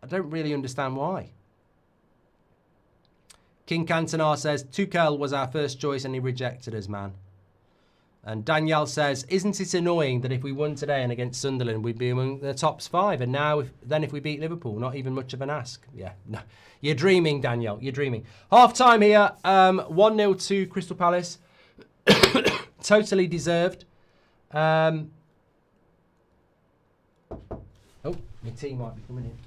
I don't really understand why. King Cantona says Tuchel was our first choice and he rejected us, man. And Danielle says, isn't it annoying that if we won today and against Sunderland, we'd be among the top five? And now, if we beat Liverpool, not even much of an ask. Yeah, no. You're dreaming, Danielle. You're dreaming. Half-time here, 1-0 to Crystal Palace. Totally deserved. Oh, my tea might be coming in.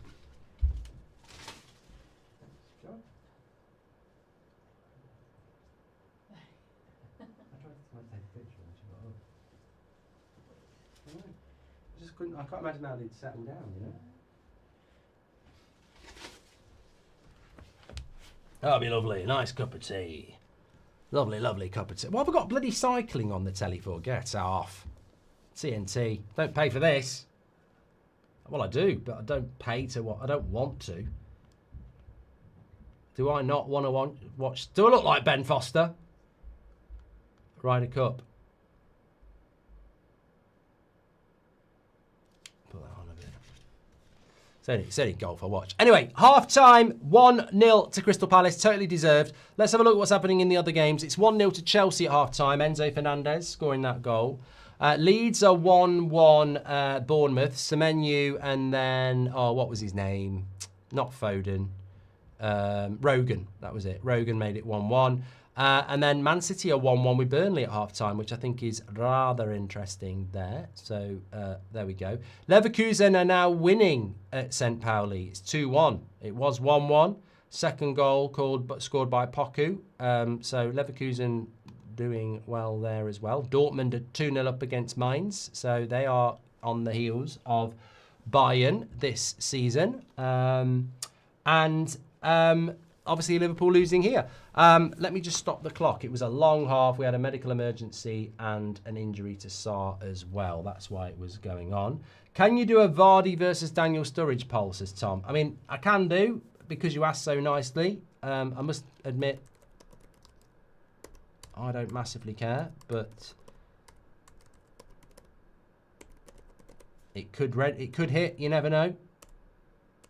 I can't imagine how they'd settle down, That'd be lovely. Nice cup of tea. Lovely, lovely cup of tea. What have I got bloody cycling on the telly for? Get off. TNT. Don't pay for this. Well, I do, but I don't pay to what I don't want to. Do I not want to watch? Do I look like Ben Foster? Ryder Cup. Put that on a bit. It's only golf I watch. Anyway, half-time, 1-0 to Crystal Palace. Totally deserved. Let's have a look at what's happening in the other games. It's 1-0 to Chelsea at half-time. Enzo Fernandez scoring that goal. Leeds are 1-1 Bournemouth. Semenyo and then, what was his name? Not Foden. Rogan, that was it. Rogan made it 1-1. And then Man City are 1-1 with Burnley at half-time, which I think is rather interesting there. So there we go. Leverkusen are now winning at St. Pauli. It's 2-1. It was 1-1. Second goal scored by Poku. So Leverkusen doing well there as well. Dortmund are 2-0 up against Mainz. So they are on the heels of Bayern this season. Obviously, Liverpool losing here. Let me just stop the clock. It was a long half. We had a medical emergency and an injury to Sarr as well. That's why it was going on. Can you do a Vardy versus Daniel Sturridge poll, says Tom? I mean, I can do, because you asked so nicely. I must admit, I don't massively care, but it could hit. You never know.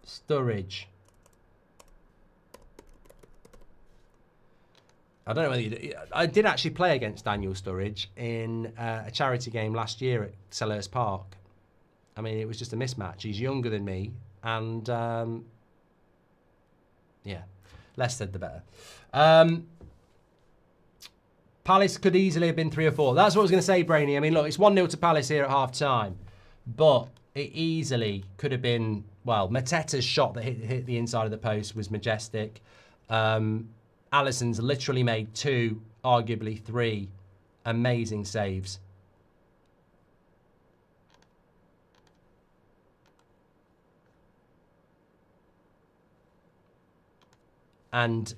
Sturridge. I don't know whether you do. I did actually play against Daniel Sturridge in a charity game last year at Selhurst Park. I mean, it was just a mismatch. He's younger than me, and yeah, less said the better. Palace could easily have been 3 or 4. That's what I was going to say, Brainy. I mean, look, it's 1-0 to Palace here at half-time, but it easily could have been, well, Mateta's shot that hit the inside of the post was majestic. Alisson's literally made 2, arguably 3 amazing saves. And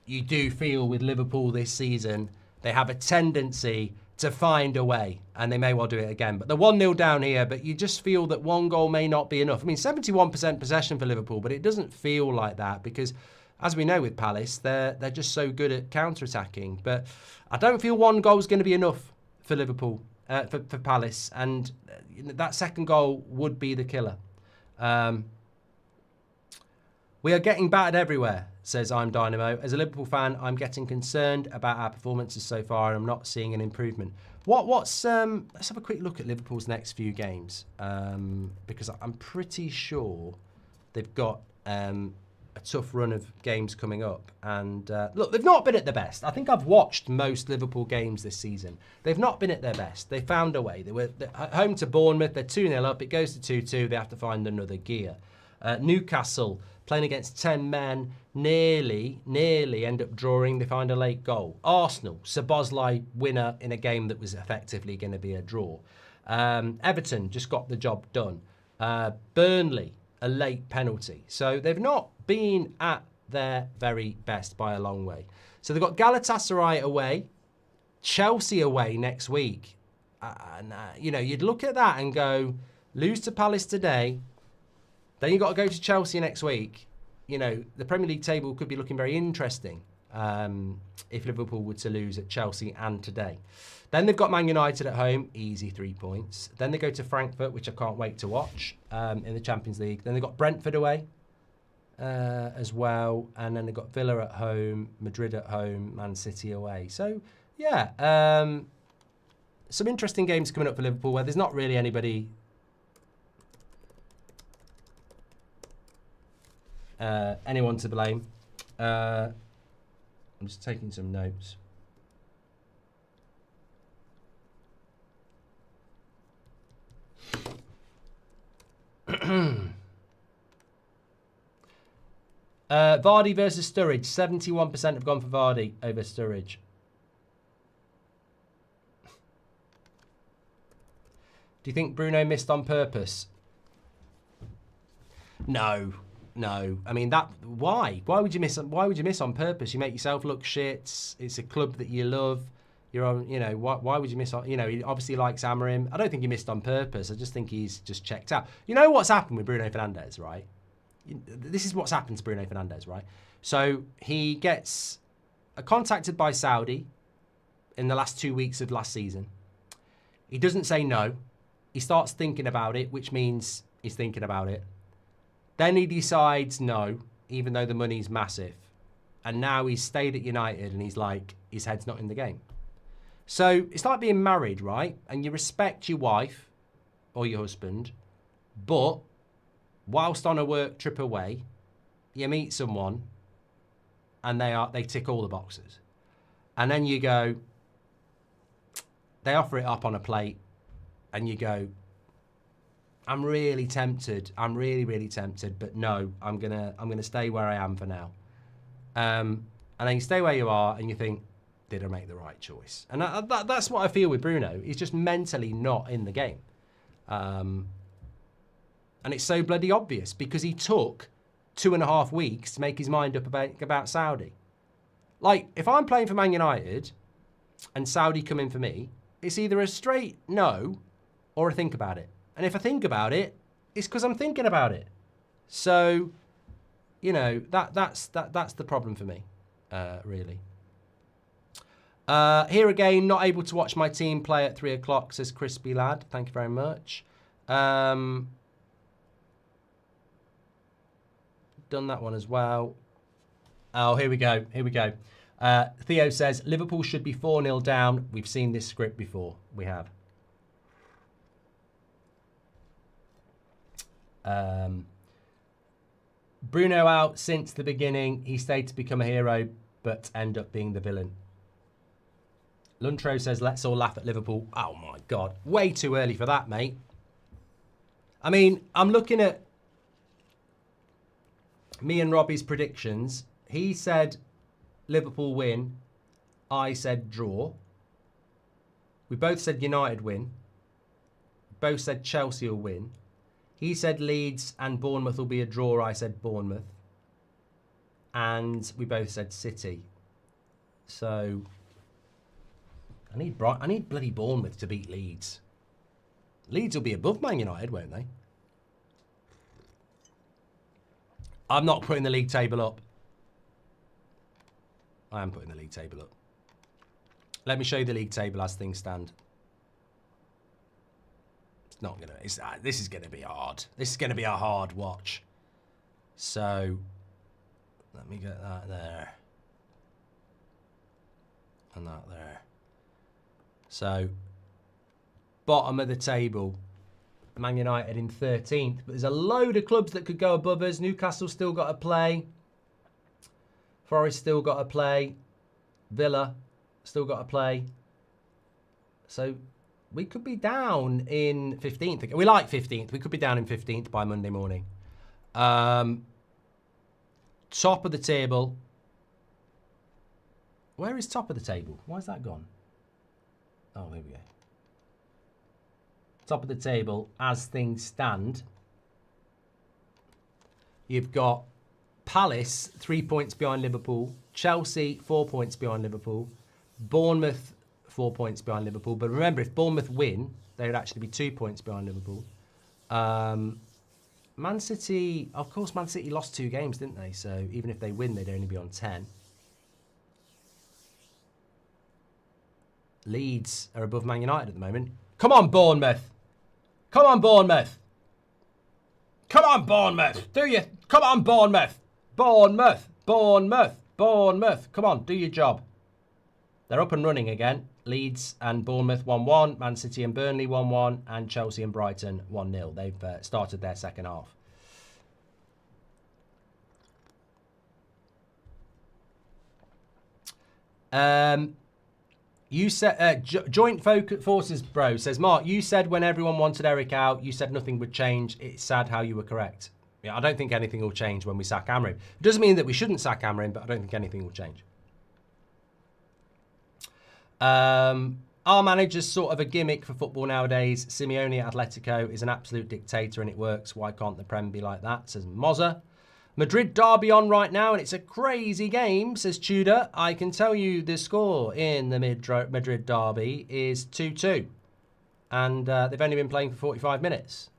you do feel with Liverpool this season, they have a tendency to find a way, and they may well do it again. But they're 1-0 down here, but you just feel that one goal may not be enough. I mean, 71% possession for Liverpool, but it doesn't feel like that because, as we know with Palace, they're just so good at counter-attacking. But I don't feel one goal is going to be enough for Liverpool, for Palace, and that second goal would be the killer. We are getting battered everywhere, says I'm Dynamo. As a Liverpool fan, I'm getting concerned about our performances so far, and I'm not seeing an improvement. Let's have a quick look at Liverpool's next few games, because I'm pretty sure they've got a tough run of games coming up. And look, they've not been at their best. I think I've watched most Liverpool games this season. They've not been at their best. They found a way. They're home to Bournemouth. They're 2-0 up. It goes to 2-2. They have to find another gear. Newcastle, playing against 10 men, nearly end up drawing. They find a late goal. Arsenal, Szoboszlai winner in a game that was effectively going to be a draw. Everton just got the job done. Burnley, a late penalty. So they've not been at their very best by a long way. So they've got Galatasaray away, Chelsea away next week. You'd look at that and go, lose to Palace today, then you've got to go to Chelsea next week. The Premier League table could be looking very interesting if Liverpool were to lose at Chelsea and today. Then they've got Man United at home, easy 3 points. Then they go to Frankfurt, which I can't wait to watch in the Champions League. Then they've got Brentford away as well. And then they've got Villa at home, Madrid at home, Man City away. So, yeah, some interesting games coming up for Liverpool where there's not really anybody anyone to blame. I'm just taking some notes. Vardy versus Sturridge. 71% have gone for Vardy over Sturridge. Do you think Bruno missed on purpose? No. I mean, why? Why would you miss on purpose? You make yourself look shit. It's a club that you love. You're on, why would you miss on, he obviously likes Amorim. I don't think he missed on purpose. I just think he's just checked out. You know what's happened with Bruno Fernandes, right? This is what's happened to Bruno Fernandes, right? So he gets contacted by Saudi in the last 2 weeks of last season. He doesn't say no. He starts thinking about it, which means he's thinking about it. Then he decides no, even though the money's massive. And now he's stayed at United and he's like, his head's not in the game. So it's like being married, right? And you respect your wife or your husband, but whilst on a work trip away, you meet someone and they tick all the boxes. And then you go, they offer it up on a plate and you go, I'm really tempted. I'm really, really tempted, but no, I'm gonna stay where I am for now. And then you stay where you are, and you think, did I make the right choice? And that's what I feel with Bruno. He's just mentally not in the game, and it's so bloody obvious because he took 2.5 weeks to make his mind up about Saudi. Like, if I'm playing for Man United, and Saudi come in for me, it's either a straight no, or a think about it. And if I think about it, it's because I'm thinking about it. So, that's the problem for me, really. Here again, not able to watch my team play at 3 o'clock, says Crispy Lad. Thank you very much. Done that one as well. Oh, here we go. Theo says, Liverpool should be 4-0 down. We've seen this script before. We have. Bruno out since the beginning. He stayed to become a hero, but end up being the villain. Luntro says, let's all laugh at Liverpool. Oh my God. Way too early for that, mate. I mean, I'm looking at me and Robbie's predictions. He said Liverpool win. I said draw. We both said United win. Both said Chelsea will win. He said Leeds and Bournemouth will be a draw. I said Bournemouth. and we both said City. So I need bloody Bournemouth to beat Leeds. Leeds will be above Man United, won't they? I'm not putting the league table up. I am putting the league table up. Let me show you the league table as things stand. It's not gonna. This is gonna be hard. This is gonna be a hard watch. So let me get that there and that there. So bottom of the table, Man United in 13th, but there's a load of clubs that could go above us. Newcastle still got to play. Forest still got to play. Villa still got to play. So we could be down in 15th. We like 15th. We could be down in 15th by Monday morning. Top of the table. Where is top of the table? Why is that gone? Oh, here we go. Top of the table, as things stand, you've got Palace 3 points behind Liverpool, Chelsea 4 points behind Liverpool, Bournemouth 4 points behind Liverpool. But remember, if Bournemouth win, they would actually be 2 points behind Liverpool. Man City, of course, Man City lost 2 games, didn't they? So even if they win, they'd only be on 10. Leeds are above Man United at the moment. Come on, Bournemouth. Come on, Bournemouth. Come on, Bournemouth. Do you? Come on, Bournemouth. Bournemouth. Bournemouth. Bournemouth. Come on, do your job. They're up and running again. Leeds and Bournemouth 1-1. Man City and Burnley 1-1. And Chelsea and Brighton 1-0. They've started their second half. You said, Joint Forces Bro says, Mark, you said when everyone wanted Eric out, you said nothing would change. It's sad how you were correct. Yeah, I don't think anything will change when we sack Amorim. It doesn't mean that we shouldn't sack Amorim, but I don't think anything will change. Our manager's sort of a gimmick for football nowadays. Simeone at Atletico is an absolute dictator and it works. Why can't the Prem be like that? Says Mozza. Madrid derby on right now, and it's a crazy game, says Tudor. I can tell you the score in the Madrid derby is 2-2. And they've only been playing for 45 minutes.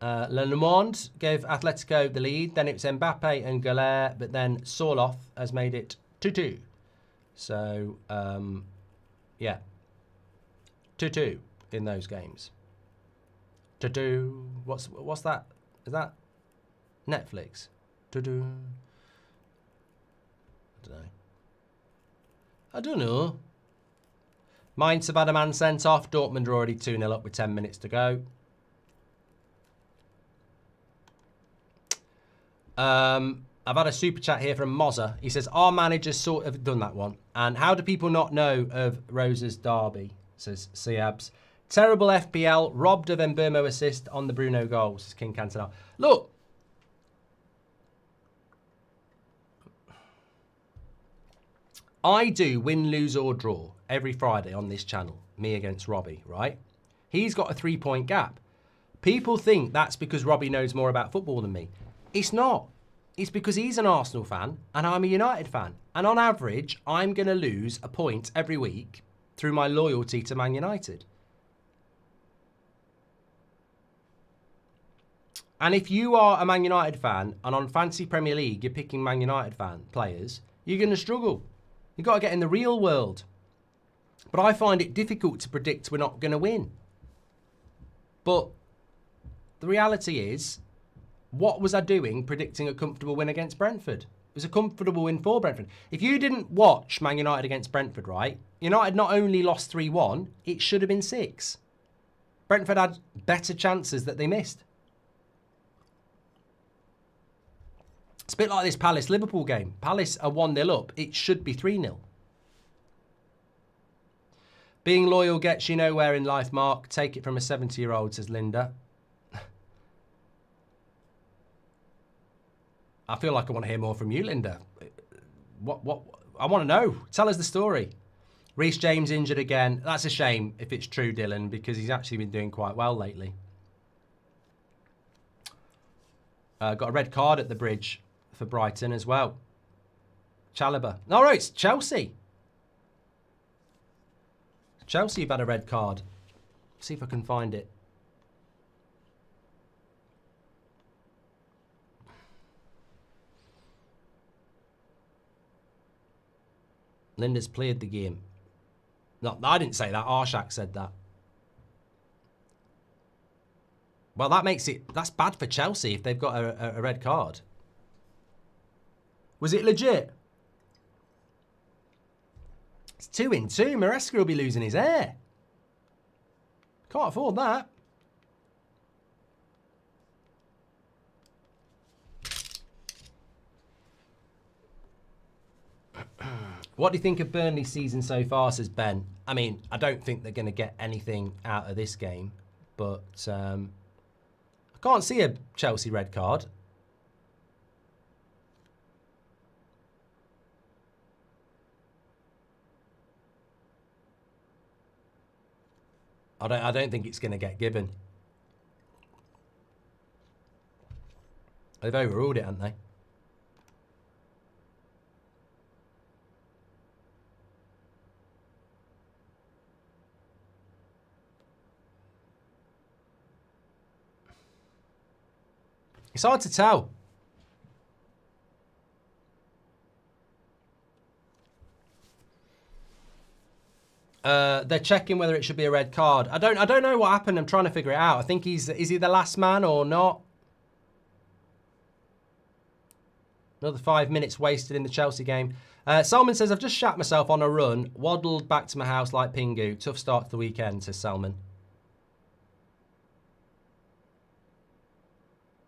Le Monde gave Atletico the lead. Then it was Mbappe and Golaire, but then Sorloth has made it 2-2. So, yeah. 2-2 in those games. 2-2. What's that? Is that Netflix? I don't know. Mainz have had a man sent off. Dortmund are already 2-0 up with 10 minutes to go. I've had a super chat here from Mozza. He says, our managers sort of done that one. And how do people not know of Rosa's derby? Says Siabs. Terrible FPL. Robbed of Mbeumo assist on the Bruno goal, says King Cantona. Look. I do win, lose or draw every Friday on this channel, me against Robbie, right? He's got a 3-point gap. People think that's because Robbie knows more about football than me. It's not. It's because he's an Arsenal fan and I'm a United fan. And on average, I'm going to lose a point every week through my loyalty to Man United. And if you are a Man United fan and on Fantasy Premier League, you're picking Man United fan players, you're going to struggle. You've got to get in the real world. But I find it difficult to predict we're not going to win. But the reality is, what was I doing predicting a comfortable win against Brentford? It was a comfortable win for Brentford. If you didn't watch Man United against Brentford, right, United not only lost 3-1, it should have been 6. Brentford had better chances that they missed. It's a bit like this Palace-Liverpool game. Palace are 1-0 up. It should be 3-0. Being loyal gets you nowhere in life, Mark. Take it from a 70-year-old, says Linda. I feel like I want to hear more from you, Linda. What? I want to know. Tell us the story. Reece James injured again. That's a shame if it's true, Dylan, because he's actually been doing quite well lately. Got a red card at the bridge for Brighton as well. Chalobah. No, right, it's Chelsea. Chelsea have had a red card. See if I can find it. Linda's played the game. No, I didn't say that. Arshak said that. Well, that makes it... That's bad for Chelsea if they've got a red card. Was it legit? It's 2-2. Maresca will be losing his hair. Can't afford that. What do you think of Burnley's season so far, says Ben? I mean, I don't think they're going to get anything out of this game, but I can't see a Chelsea red card. I don't think it's going to get given. They've overruled it, haven't they? It's hard to tell. They're checking whether it should be a red card. I don't know what happened. I'm trying to figure it out. I think is he the last man or not? Another 5 minutes wasted in the Chelsea game. Salman says, I've just shat myself on a run, waddled back to my house like Pingu. Tough start to the weekend, says Salman.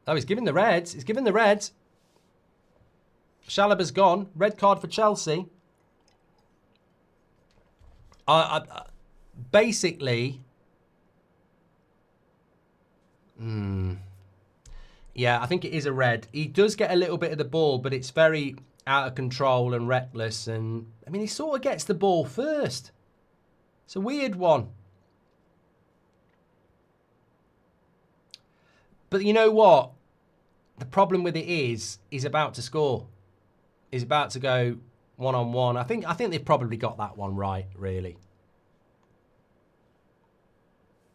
Oh, he's giving the reds. He's giving the reds. Chalobah's gone. Red card for Chelsea. Basically, yeah, I think it is a red. He does get a little bit of the ball, but it's very out of control and reckless. And I mean, he sort of gets the ball first. It's a weird one. But you know what? The problem with it is he's about to score. He's about to go one-on-one. I think they've probably got that one right, really.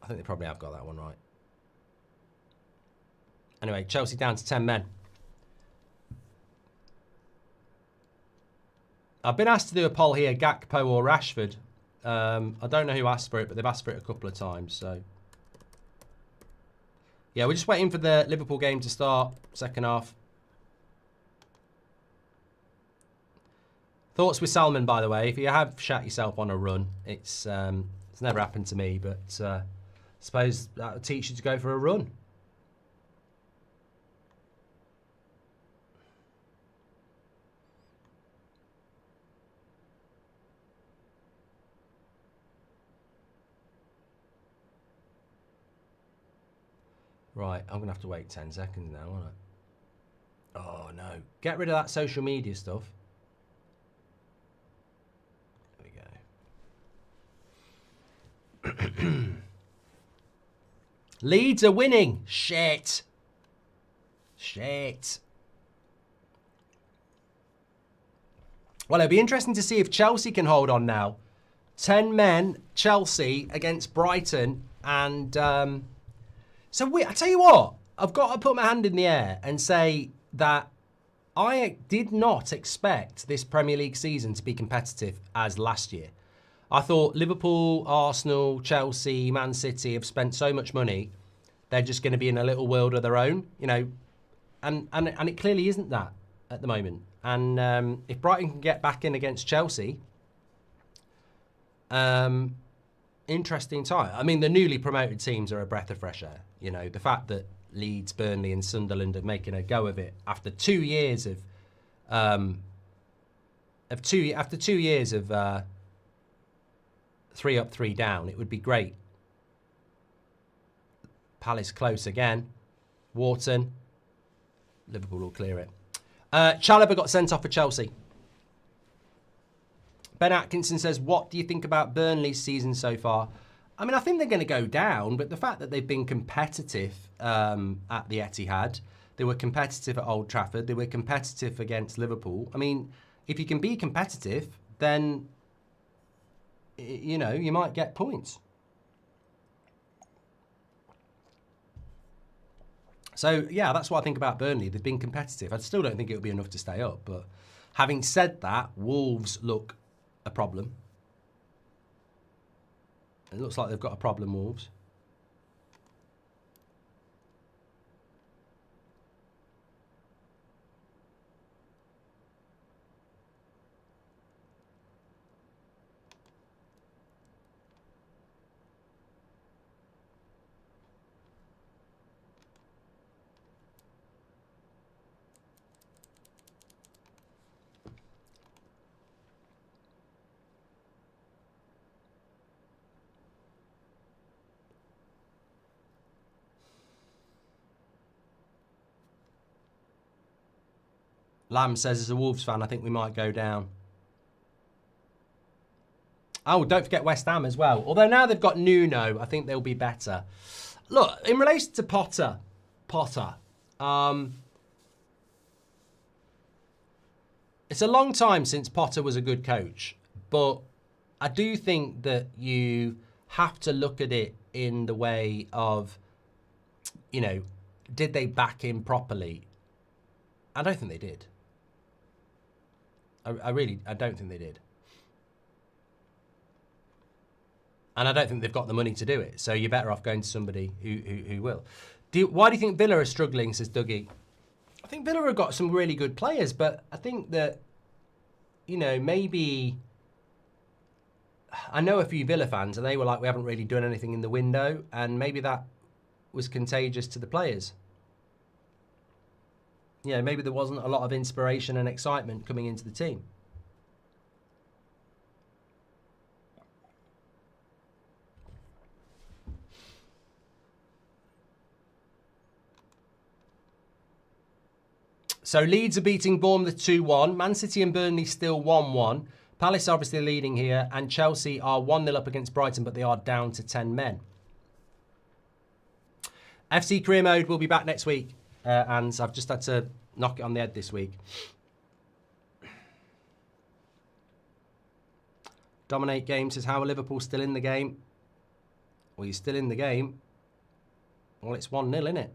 I think they probably have got that one right. Anyway, Chelsea down to 10 men. I've been asked to do a poll here, Gakpo or Rashford. I don't know who asked for it, but they've asked for it a couple of times, so... Yeah, we're just waiting for the Liverpool game to start, second half. Thoughts with Salman, by the way. If you have shat yourself on a run, it's never happened to me, but I suppose that would teach you to go for a run. Right, I'm going to have to wait 10 seconds now, aren't I? Oh, no. Get rid of that social media stuff. There we go. Leeds are winning. Shit. Shit. Well, it'll be interesting to see if Chelsea can hold on now. 10 men, Chelsea against Brighton, and... So I tell you what, I've got to put my hand in the air and say that I did not expect this Premier League season to be competitive as last year. I thought Liverpool, Arsenal, Chelsea, Man City have spent so much money, they're just going to be in a little world of their own, you know, and it clearly isn't that at the moment. And if Brighton can get back in against Chelsea, interesting time. I mean, the newly promoted teams are a breath of fresh air. You know, the fact that Leeds, Burnley and Sunderland are making a go of it after 2 years of 3 up, 3 down, it would be great. Palace close again. Wharton. Liverpool will clear it. Chalobah got sent off for Chelsea. Ben Atkinson says, what do you think about Burnley's season so far? I mean, I think they're going to go down, but the fact that they've been competitive at the Etihad, they were competitive at Old Trafford, they were competitive against Liverpool. I mean, if you can be competitive, then, you know, you might get points. So, yeah, that's what I think about Burnley. They've been competitive. I still don't think it'll be enough to stay up. But having said that, Wolves look a problem. It looks like they've got a problem, Wolves. Lamb says, as a Wolves fan, I think we might go down. Oh, don't forget West Ham as well. Although now they've got Nuno, I think they'll be better. Look, in relation to Potter, it's a long time since Potter was a good coach, but I do think that you have to look at it in the way of, you know, did they back him properly? I don't think they did. I don't think they did. And I don't think they've got the money to do it. So you're better off going to somebody who will. Why do you think Villa are struggling, says Dougie? I think Villa have got some really good players, but I think that, you know, maybe... I know a few Villa fans, and they were like, we haven't really done anything in the window, and maybe that was contagious to the players. Yeah, maybe there wasn't a lot of inspiration and excitement coming into the team. So Leeds are beating Bournemouth 2-1. Man City and Burnley still 1-1. Palace obviously leading here, and Chelsea are 1-0 up against Brighton, but they are down to 10 men. FC Career Mode will be back next week, and I've just had to knock it on the head this week. Dominate Game says, how are Liverpool still in the game? Well, you're still in the game. Well, it's 1-0, isn't it?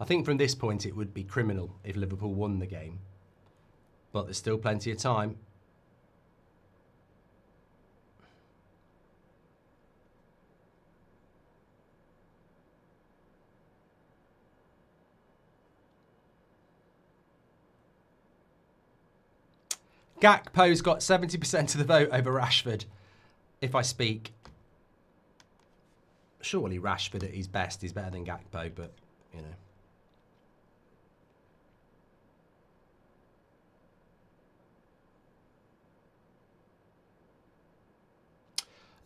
I think from this point it would be criminal if Liverpool won the game. But there's still plenty of time. Gakpo's got 70% of the vote over Rashford, if I speak. Surely Rashford at his best is better than Gakpo, but, you know.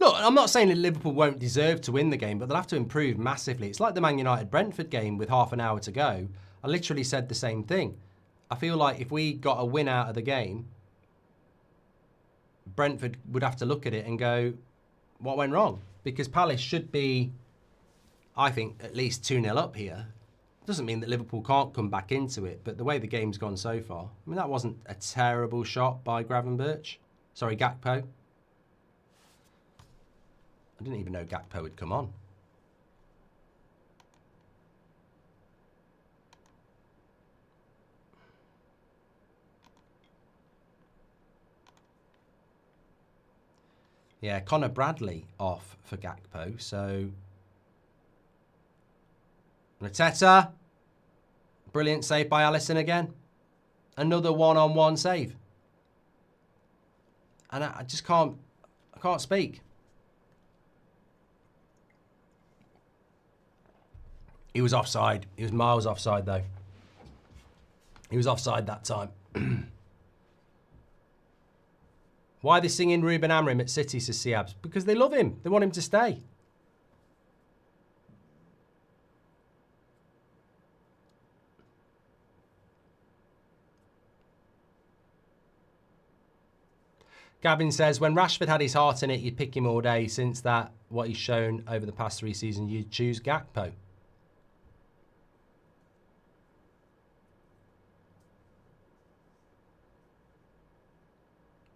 Look, I'm not saying that Liverpool won't deserve to win the game, but they'll have to improve massively. It's like the Man United-Brentford game with half an hour to go. I literally said the same thing. I feel like if we got a win out of the game, Brentford would have to look at it and go, what went wrong? Because Palace should be, I think, at least 2-0 up here. Doesn't mean that Liverpool can't come back into it, but the way the game's gone so far, I mean, that wasn't a terrible shot by Gravenberch. Sorry, Gakpo. I didn't even know Gakpo would come on. Yeah, Connor Bradley off for Gakpo, so... Mateta. Brilliant save by Alisson again. Another one-on-one save. And I just can't speak. He was offside. He was miles offside, though. He was offside that time. Why are they singing Ruben Amorim at City, says Siabs? Because they love him. They want him to stay. Gavin says, when Rashford had his heart in it, you'd pick him all day. Since that, what he's shown over the past 3 seasons, you'd choose Gakpo.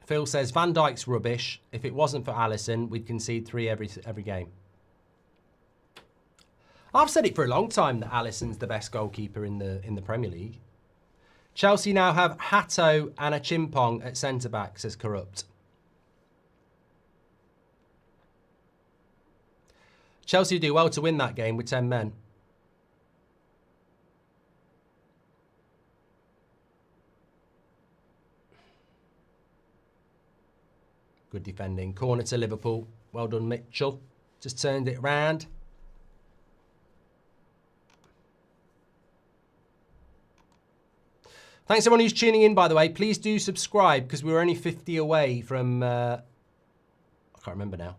Phil says, Van Dijk's rubbish. If it wasn't for Alisson, we'd concede 3 every game. I've said it for a long time that Alisson's the best goalkeeper in the Premier League. Chelsea now have Hato and a Chimpong at centre-back, says Corrupt. Chelsea do well to win that game with 10 men. Good defending. Corner to Liverpool. Well done, Mitchell. Just turned it round. Thanks everyone who's tuning in, by the way. Please do subscribe because we were only 50 away from, I can't remember now,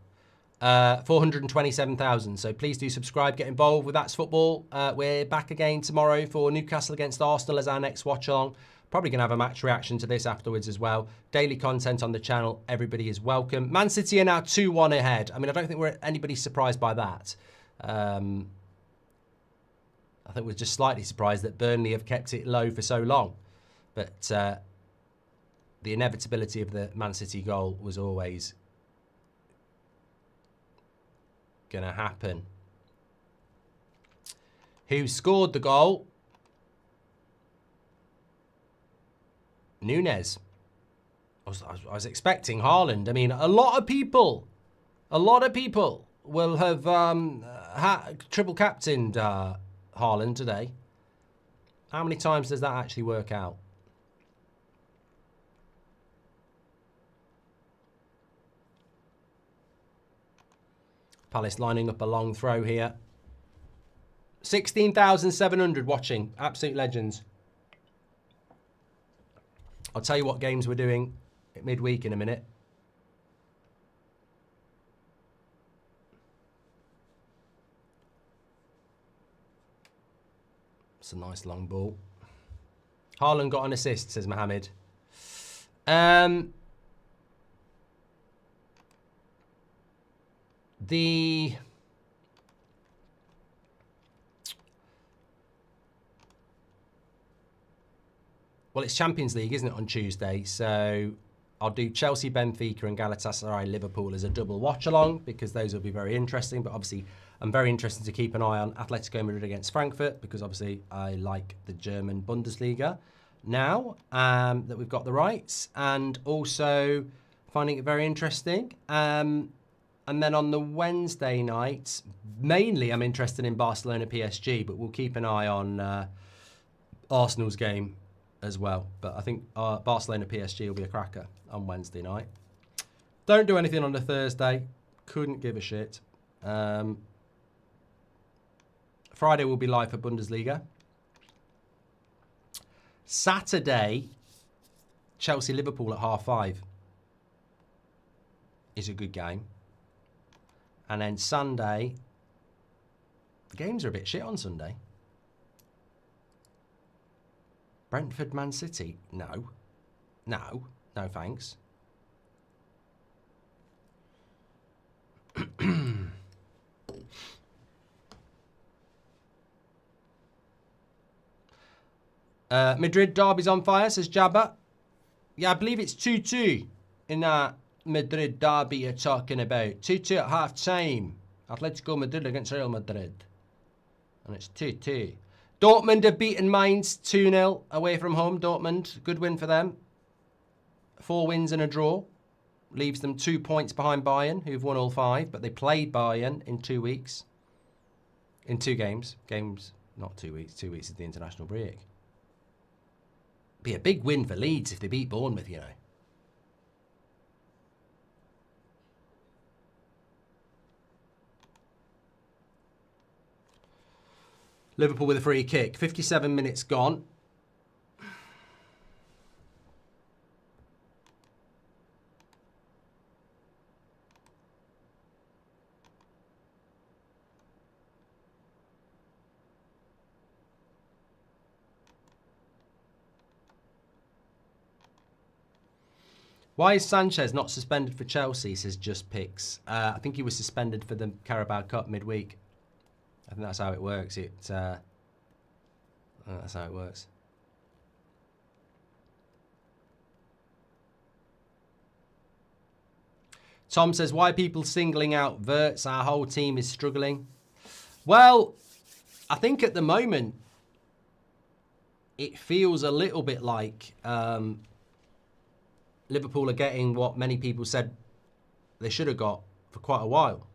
427,000. So please do subscribe, get involved with That's Football. We're back again tomorrow for Newcastle against Arsenal as our next watch-along. Probably going to have a match reaction to this afterwards as well. Daily content on the channel. Everybody is welcome. Man City are now 2-1 ahead. I mean, I don't think anybody's surprised by that. I think we're just slightly surprised that Burnley have kept it low for so long. But the inevitability of the Man City goal was always going to happen. Who scored the goal? Nunes. I was expecting Haaland. I mean, a lot of people will have triple captained Haaland today. How many times does that actually work out? Palace lining up a long throw here. 16,700 watching. Absolute legends. I'll tell you what games we're doing midweek in a minute. It's a nice long ball. Haaland got an assist, says Mohammed. Well, it's Champions League, isn't it, on Tuesday? So I'll do Chelsea, Benfica and Galatasaray, Liverpool as a double watch-along because those will be very interesting. But obviously, I'm very interested to keep an eye on Atletico Madrid against Frankfurt because obviously I like the German Bundesliga now that we've got the rights, and also finding it very interesting. And then on the Wednesday night, mainly I'm interested in Barcelona PSG, but we'll keep an eye on Arsenal's game as well. But I think Barcelona PSG will be a cracker on Wednesday night. Don't do anything on the Thursday. Couldn't give a shit. Friday will be live for Bundesliga. Saturday, Chelsea-Liverpool at 5:30 is a good game. And then Sunday, the games are a bit shit on Sunday. Brentford, Man City? No. No. No thanks. Madrid derby's on fire, says Jabba. Yeah, I believe it's 2-2 in that Madrid derby you're talking about. 2-2 at half time. Atletico Madrid against Real Madrid. And it's 2-2. Dortmund have beaten Mainz 2-0 away from home. Dortmund, good win for them. 4 wins and a draw. Leaves them 2 points behind Bayern, who've won all 5. But they played Bayern in 2 weeks. In 2 games. Games, not 2 weeks. 2 weeks is the international break. Be a big win for Leeds if they beat Bournemouth, you know. Liverpool with a free kick. 57 minutes gone. Why is Sanchez not suspended for Chelsea, says Just Picks. I think he was suspended for the Carabao Cup midweek. I think that's how it works. That's how it works. Tom says, why are people singling out Wirtz? Our whole team is struggling. Well, I think at the moment, it feels a little bit like Liverpool are getting what many people said they should have got for quite a while.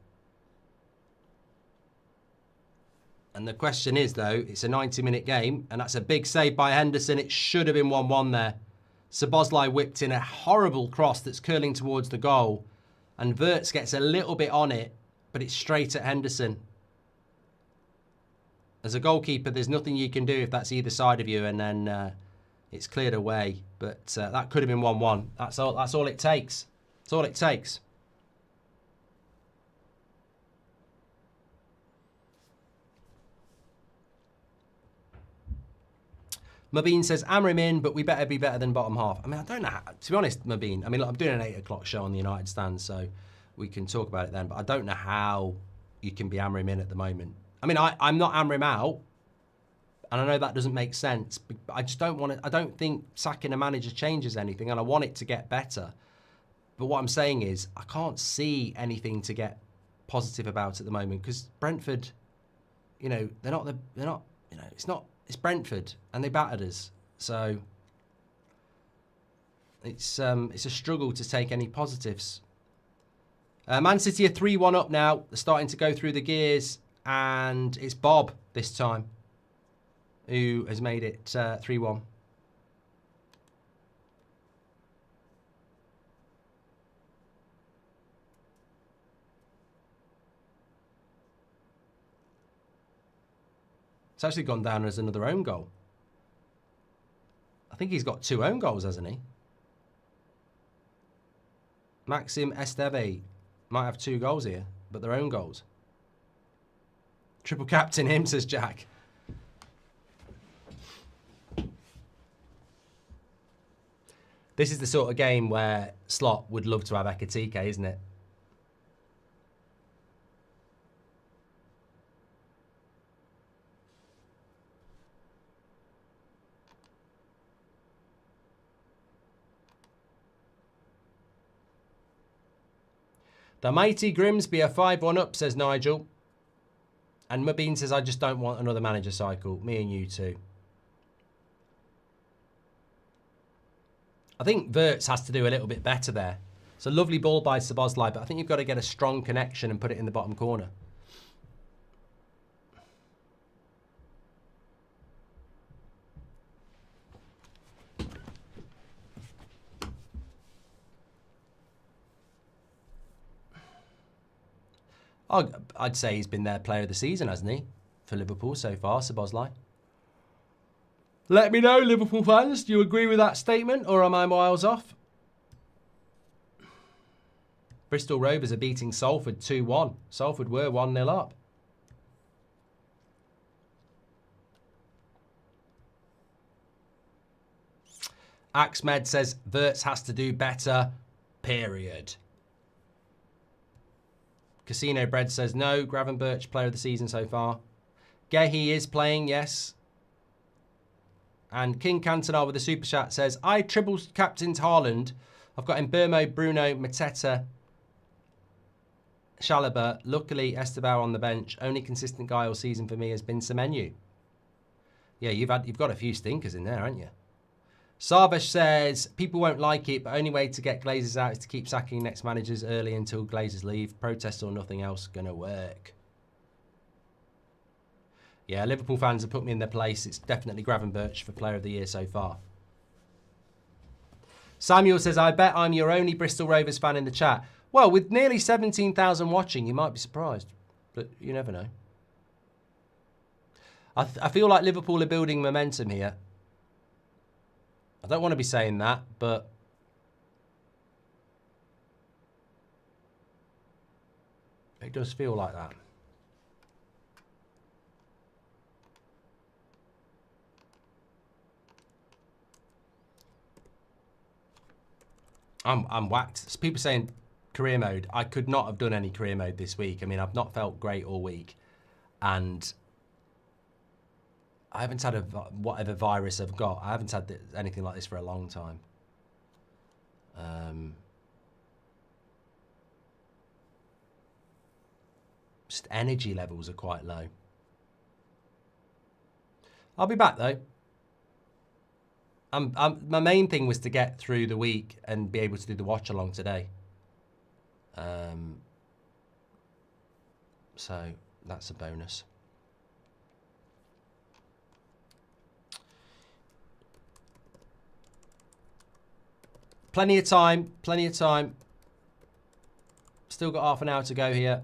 And the question is, though, it's a 90-minute game, and that's a big save by Henderson. It should have been 1-1 there. Szoboszlai whipped in a horrible cross that's curling towards the goal, and Wirtz gets a little bit on it, but it's straight at Henderson. As a goalkeeper, there's nothing you can do if that's either side of you, and then it's cleared away. But that could have been 1-1. That's all it takes. That's all it takes. Mabine says, Amrim in, but we better be better than bottom half. I mean, I don't know. To be honest, Mabine, I mean, look, I'm doing an 8 o'clock show on the United stand, so we can talk about it then. But I don't know how you can be Amrim in at the moment. I mean, I'm not Amrim out, and I know that doesn't make sense, but I just don't want to. I don't think sacking a manager changes anything, and I want it to get better. But what I'm saying is, I can't see anything to get positive about at the moment because Brentford, you know, they're not, you know, it's Brentford, and they battered us. So it's a struggle to take any positives. Man City are 3-1 up now. They're starting to go through the gears, and it's Bob this time who has made it 3-1. It's actually gone down as another own goal. I think he's got 2 own goals, hasn't he? Maxim Esteve might have 2 goals here, but they're own goals. Triple captain him, says Jack. This is the sort of game where Slot would love to have Ekitike, isn't it? The mighty Grimsby are 5-1 up, says Nigel. And Mabine says, I just don't want another manager cycle. Me and you too. I think Wirtz has to do a little bit better there. It's a lovely ball by Szoboszlai, but I think you've got to get a strong connection and put it in the bottom corner. I'd say he's been their player of the season, hasn't he? For Liverpool so far, Szoboszlai. Let me know, Liverpool fans. Do you agree with that statement, or am I miles off? Bristol Rovers are beating Salford 2-1. Salford were 1-0 up. Axmed says, Wirtz has to do better, period. Casino Bread says no. Gravenberch, player of the season so far. Gehi is playing, yes. And King Cantona with a super chat says, I triple captained Haaland. I've got Mbeumo, Bruno, Mateta, Chalobah. Luckily, Esteban on the bench. Only consistent guy all season for me has been Semenyo. Yeah, you've got a few stinkers in there, haven't you? Sarvesh says, people won't like it, but only way to get Glazers out is to keep sacking next managers early until Glazers leave. Protests or nothing else gonna work. Yeah, Liverpool fans have put me in their place. It's definitely Gravenberch for player of the year so far. Samuel says, I bet I'm your only Bristol Rovers fan in the chat. Well, with nearly 17,000 watching, you might be surprised, but you never know. I feel like Liverpool are building momentum here. I don't want to be saying that, but it does feel like that. I'm whacked. People saying career mode. I could not have done any career mode this week. I mean, I've not felt great all week. And I haven't had whatever virus I've got. I haven't had anything like this for a long time. Just energy levels are quite low. I'll be back though. My main thing was to get through the week and be able to do the watch along today. So that's a bonus. Plenty of time, plenty of time. Still got half an hour to go here.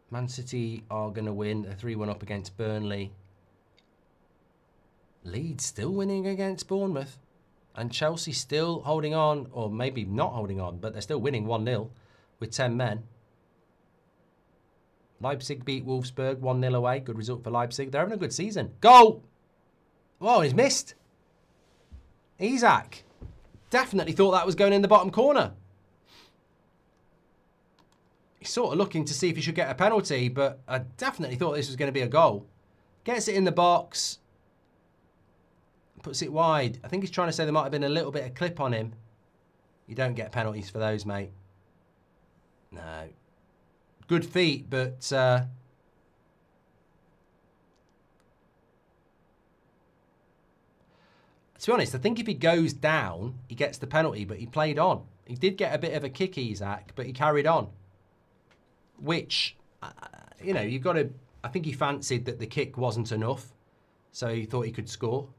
Man City are going to win. They're 3-1 up against Burnley. Leeds still winning against Bournemouth. And Chelsea still holding on, or maybe not holding on, but they're still winning 1-0 with 10 men. Leipzig beat Wolfsburg 1-0 away. Good result for Leipzig. They're having a good season. Goal! Whoa, he's missed. Isak. Definitely thought that was going in the bottom corner. He's sort of looking to see if he should get a penalty, but I definitely thought this was going to be a goal. Gets it in the box. Puts it wide. I think he's trying to say there might have been a little bit of clip on him. You don't get penalties for those, mate. No. Good feet, but... to be honest, I think if he goes down, he gets the penalty, but he played on. He did get a bit of a kick, Isak, but he carried on. Which, you know, you've got to... I think he fancied that the kick wasn't enough, so he thought he could score.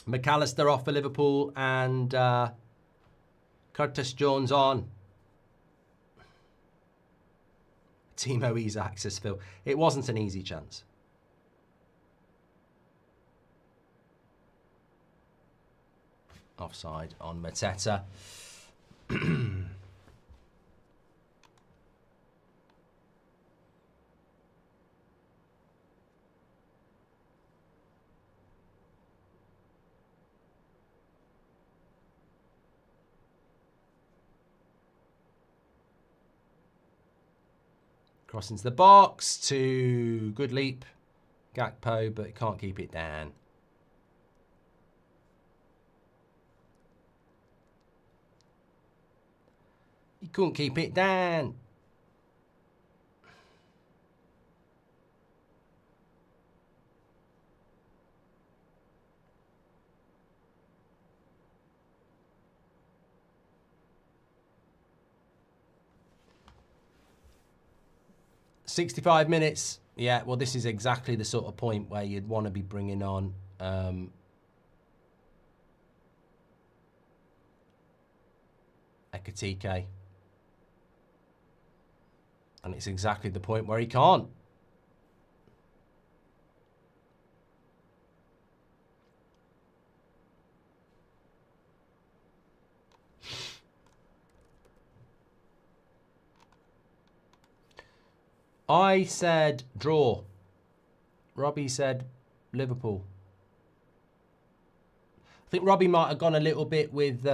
McAllister off for Liverpool and Curtis Jones on. Timo Isak, says Phil. It wasn't an easy chance. Offside on Mateta. Cross into the box to good leap. Gakpo, but can't keep it down. He couldn't keep it down. "65 minutes. Yeah, well, this is exactly the sort of point where you'd want to be bringing on Ekatike. And it's exactly the point where he can't. I said draw. Robbie said Liverpool. I think Robbie might have gone a little bit with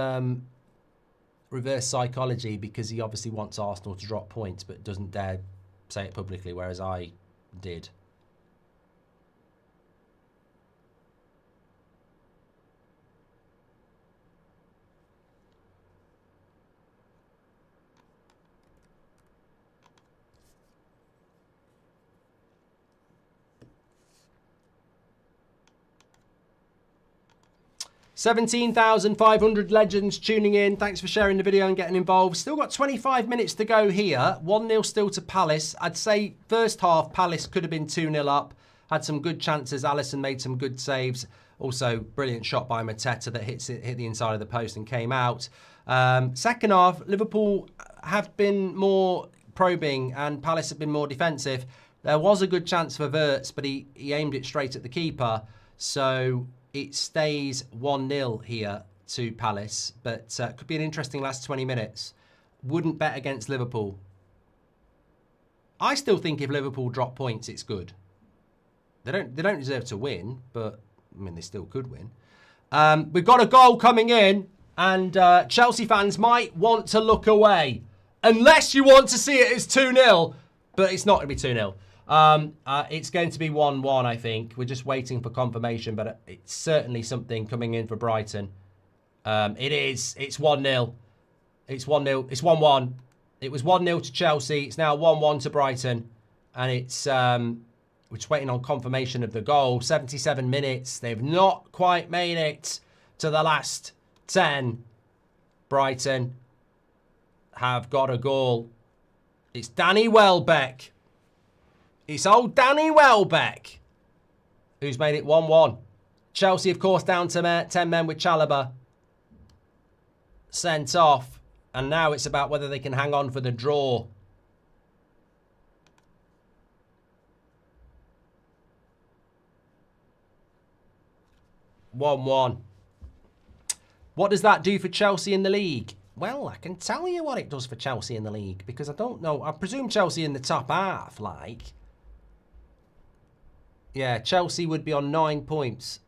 reverse psychology because he obviously wants Arsenal to drop points but doesn't dare say it publicly, whereas I did. "17,500 legends tuning in. Thanks for sharing the video and getting involved. Still got 25 minutes to go here. 1-0 still to Palace. I'd say first half, Palace could have been 2-0 up. Had some good chances. Alisson made some good saves. Also, brilliant shot by Mateta that hit the inside of the post and came out. Second half, Liverpool have been more probing and Palace have been more defensive. There was a good chance for Wirtz, but he aimed it straight at the keeper. So it stays 1-0 here to Palace, but could be an interesting last 20 minutes. Wouldn't bet against Liverpool. I still think if Liverpool drop points, it's good. They don't deserve to win, but I mean they still could win. We've got a goal coming in, and Chelsea fans might want to look away, unless you want to see it as 2-0. But it's not going to be 2-0. It's going to be 1-1, I think. We're just waiting for confirmation, but it's certainly something coming in for Brighton. It is. It's 1-0. It's 1-0. It's 1-1. It was 1-0 to Chelsea. It's now 1-1 to Brighton. And it's we're just waiting on confirmation of the goal. 77 minutes. They've not quite made it to the last 10. Brighton have got a goal. It's Danny Welbeck. It's old Danny Welbeck who's made it 1-1. Chelsea, of course, down to 10 men with Chalobah sent off. And now it's about whether they can hang on for the draw. (1-1). What does that do for Chelsea in the league? Well, I can tell you what it does for Chelsea in the league, because I don't know. I presume Chelsea in the top half, like. Yeah, Chelsea would be on 9 points.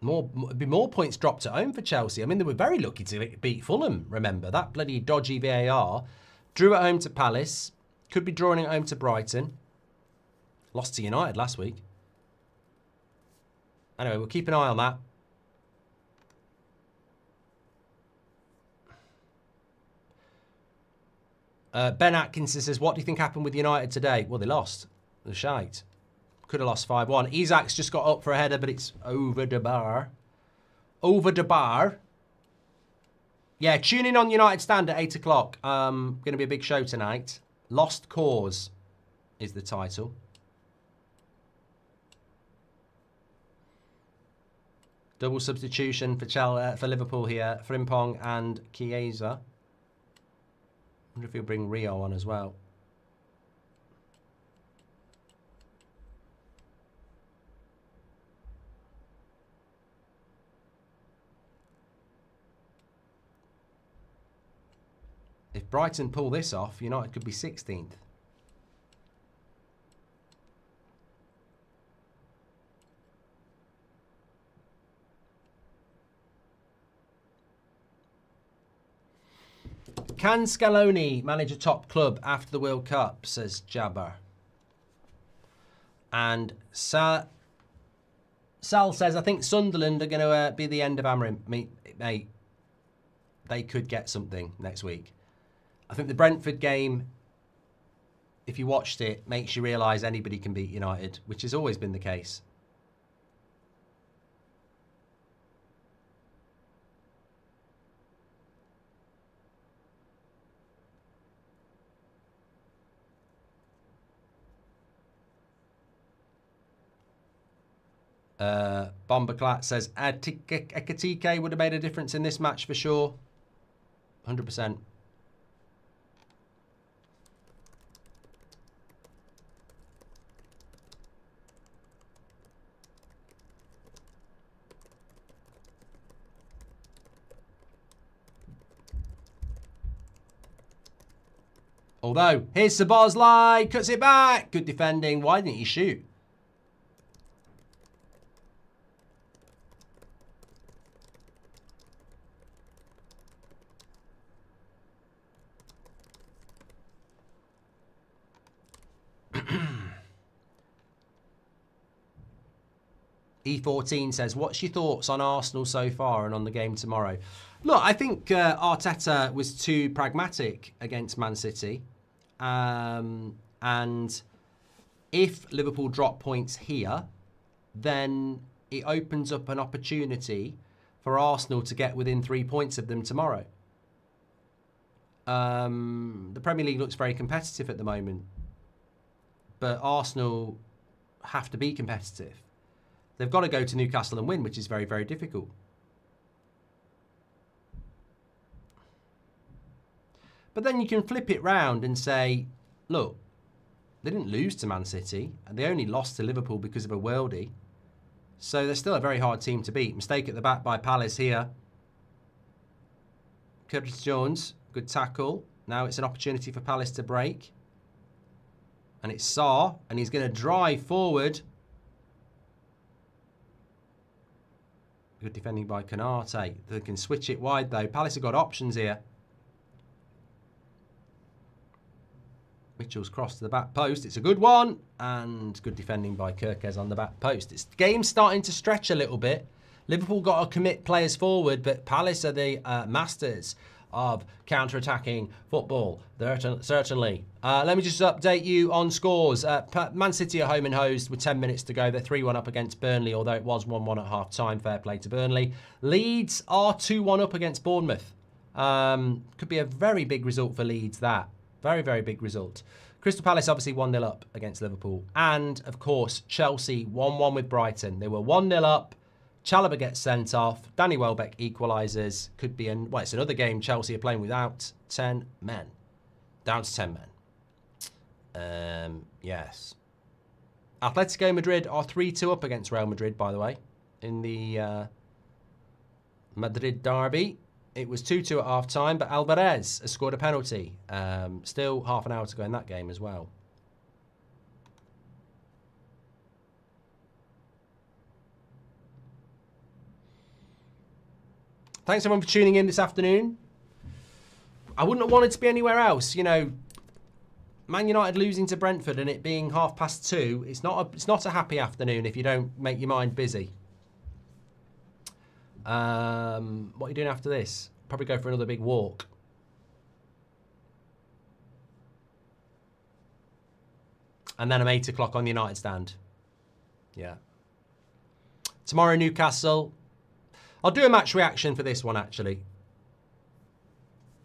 It'd be more points dropped at home for Chelsea. I mean, they were very lucky to beat Fulham, remember. That bloody dodgy VAR. Drew at home to Palace. Could be drawing at home to Brighton. Lost to United last week. Anyway, we'll keep an eye on that. Ben Atkinson says, what do you think happened with United today? Well, they lost. They're shite. Could have lost 5-1. Isak's just got up for a header, but it's over the bar. Over the bar. Yeah, tune in on United Stand at 8 o'clock. Going to be a big show tonight. Lost Cause is the title. Double substitution for Liverpool here. Frimpong and Chiesa. Wonder if he'll bring Rio on as well. If Brighton pull this off, United could be 16th. Can Scaloni manage a top club after the World Cup, says Jabber. And Sal says, I think Sunderland are going to be the end of Amorim. Mate, they could get something next week. I think the Brentford game, if you watched it, makes you realise anybody can beat United, which has always been the case. Bomberclat says, Ekatike would have made a difference in this match for sure. 100%. Although, here's Szoboszlai, cuts it back. Good defending. Why didn't he shoot? E14 says, what's your thoughts on Arsenal so far and on the game tomorrow? Look, I think Arteta was too pragmatic against Man City. And if Liverpool drop points here, then it opens up an opportunity for Arsenal to get within 3 points of them tomorrow. The Premier League looks very competitive at the moment. But Arsenal have to be competitive. They've got to go to Newcastle and win, which is very, very difficult. But then you can flip it round and say, look, they didn't lose to Man City, and they only lost to Liverpool because of a worldie. So they're still a very hard team to beat. Mistake at the back by Palace here. Curtis Jones, good tackle. Now it's an opportunity for Palace to break. And it's Sarr, and he's going to drive forward. Good defending by Canate. They can switch it wide, though. Palace have got options here. Mitchell's crossed to the back post. It's a good one. And good defending by Kirkes on the back post. The game's starting to stretch a little bit. Liverpool got to commit players forward, but Palace are the masters of counter-attacking football. Certainly. Let me just update you on scores. Man City are home and hosed with 10 minutes to go. They're 3-1 up against Burnley, although it was 1-1 at half-time. Fair play to Burnley. Leeds are 2-1 up against Bournemouth. Could be a very big result for Leeds, that. Very, very big result. Crystal Palace obviously 1-0 up against Liverpool. And, of course, Chelsea 1-1 with Brighton. They were 1-0 up. Chalobah gets sent off. Danny Welbeck equalises. Could be well, it's another game Chelsea are playing without 10 men. Down to 10 men. Yes. Atletico Madrid are 3-2 up against Real Madrid, by the way, in the Madrid derby. It was 2-2 at half-time, but Alvarez has scored a penalty. Still half an hour to go in that game as well. Thanks everyone for tuning in this afternoon. I wouldn't have wanted to be anywhere else. You know, Man United losing to Brentford and it being 2:30, it's not a happy afternoon if you don't make your mind busy. What are you doing after this? Probably go for another big walk. And then I'm 8 o'clock on the United stand. Yeah. Tomorrow, Newcastle. I'll do a match reaction for this one, actually.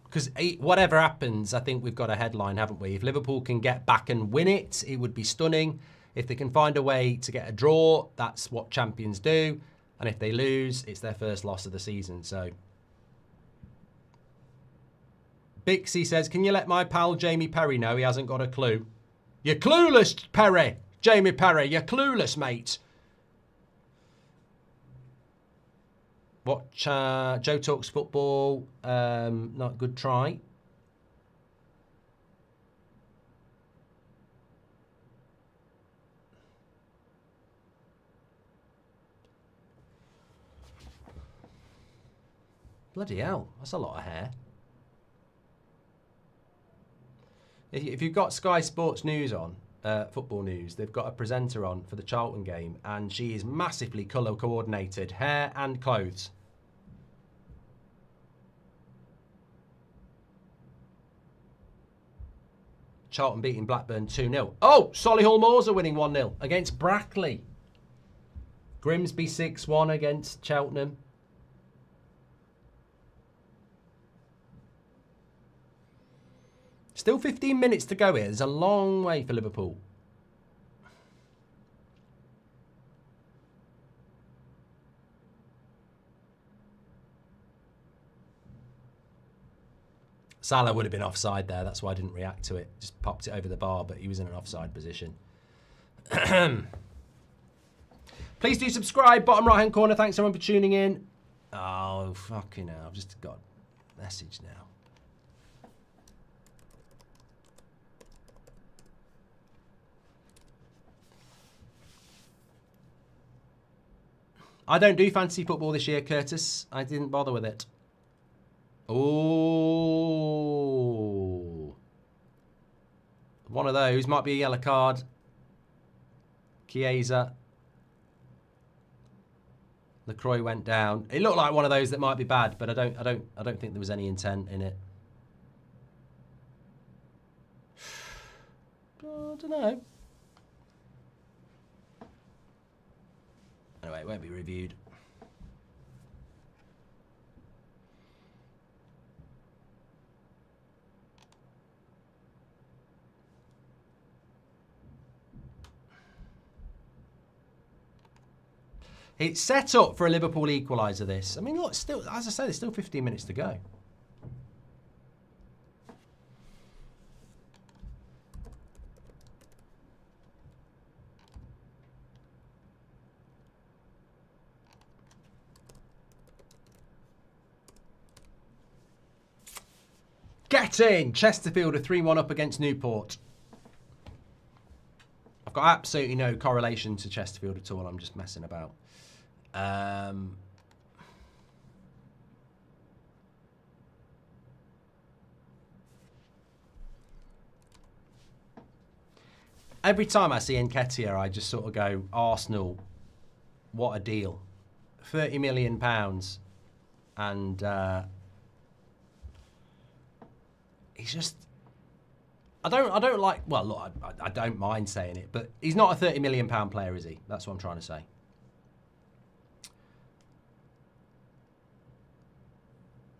Because whatever happens, I think we've got a headline, haven't we? If Liverpool can get back and win it, it would be stunning. If they can find a way to get a draw, that's what champions do. And if they lose, it's their first loss of the season. So, Bixie says, can you let my pal Jamie Perry know he hasn't got a clue? You're clueless, Perry. Jamie Perry, you're clueless, mate. Watch Joe Talks Football. Not good try. Bloody hell, that's a lot of hair. If you've got Sky Sports News on, football news, they've got a presenter on for the Charlton game, and she is massively colour coordinated, hair and clothes. Charlton beating Blackburn 2-0. Oh, Solihull Moors are winning 1-0 against Brackley. Grimsby 6-1 against Cheltenham. Still 15 minutes to go here. There's a long way for Liverpool. Salah would have been offside there. That's why I didn't react to it. Just popped it over the bar, but he was in an offside position. Please do subscribe. Bottom right-hand corner. Thanks, everyone, for tuning in. Oh, fucking hell. I've just got a message now. I don't do fantasy football this year, Curtis. I didn't bother with it. Oh. One of those. Might be a yellow card. Chiesa. LaCroix went down. It looked like one of those that might be bad, but I don't think there was any intent in it. I don't know. Anyway, it won't be reviewed. It's set up for a Liverpool equaliser, this. I mean, look, still, as I said, there's still 15 minutes to go. Betting. Chesterfield are 3-1 up against Newport. I've got absolutely no correlation to Chesterfield at all. I'm just messing about. Every time I see Nketiah, I just sort of go, Arsenal, what a deal. £30 million. And he's just... I don't like... Well, look, I don't mind saying it, but he's not a £30 million player, is he? That's what I'm trying to say.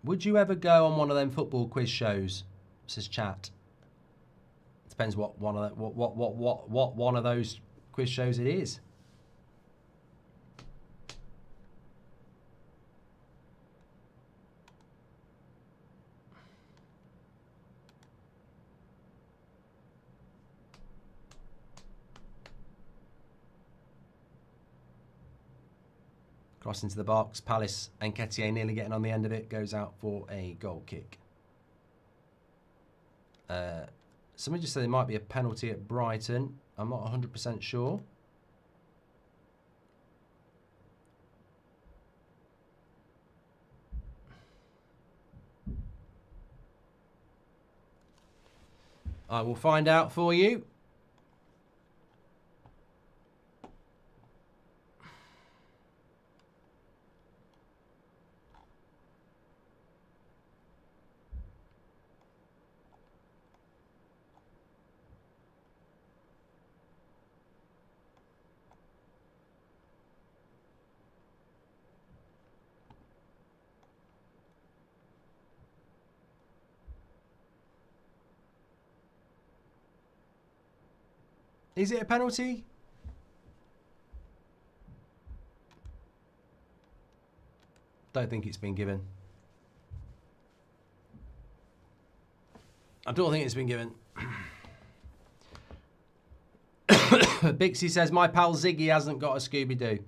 Would you ever go on one of them football quiz shows? Says chat. Depends what one of what one of those quiz shows it is. Cross into the box. Palace and Nketiah nearly getting on the end of it. Goes out for a goal kick. Somebody just said there might be a penalty at Brighton. I'm not 100% sure. I will find out for you. Is it a penalty? Don't think it's been given. I don't think it's been given. Bixie says, my pal Ziggy hasn't got a Scooby-Doo.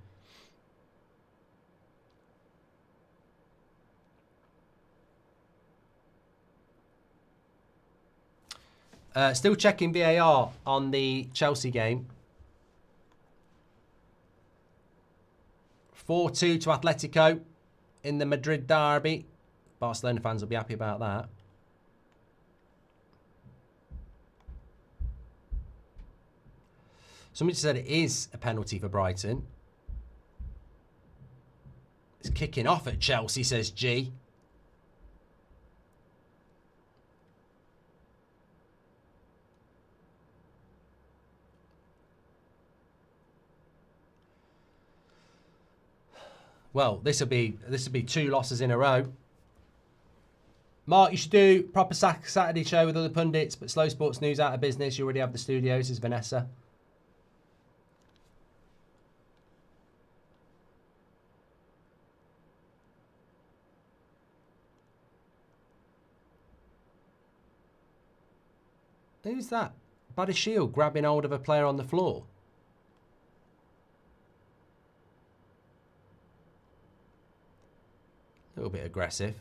Still checking VAR on the Chelsea game. 4-2 to Atletico in the Madrid derby. Barcelona fans will be happy about that. Somebody said it is a penalty for Brighton. It's kicking off at Chelsea, says G. Well, this will be 2 losses in a row. Mark, you should do proper Saturday show with other pundits, but Slow Sports News out of business. You already have the studios, says Vanessa. Who's that? Badashiel grabbing hold of a player on the floor. A little bit aggressive.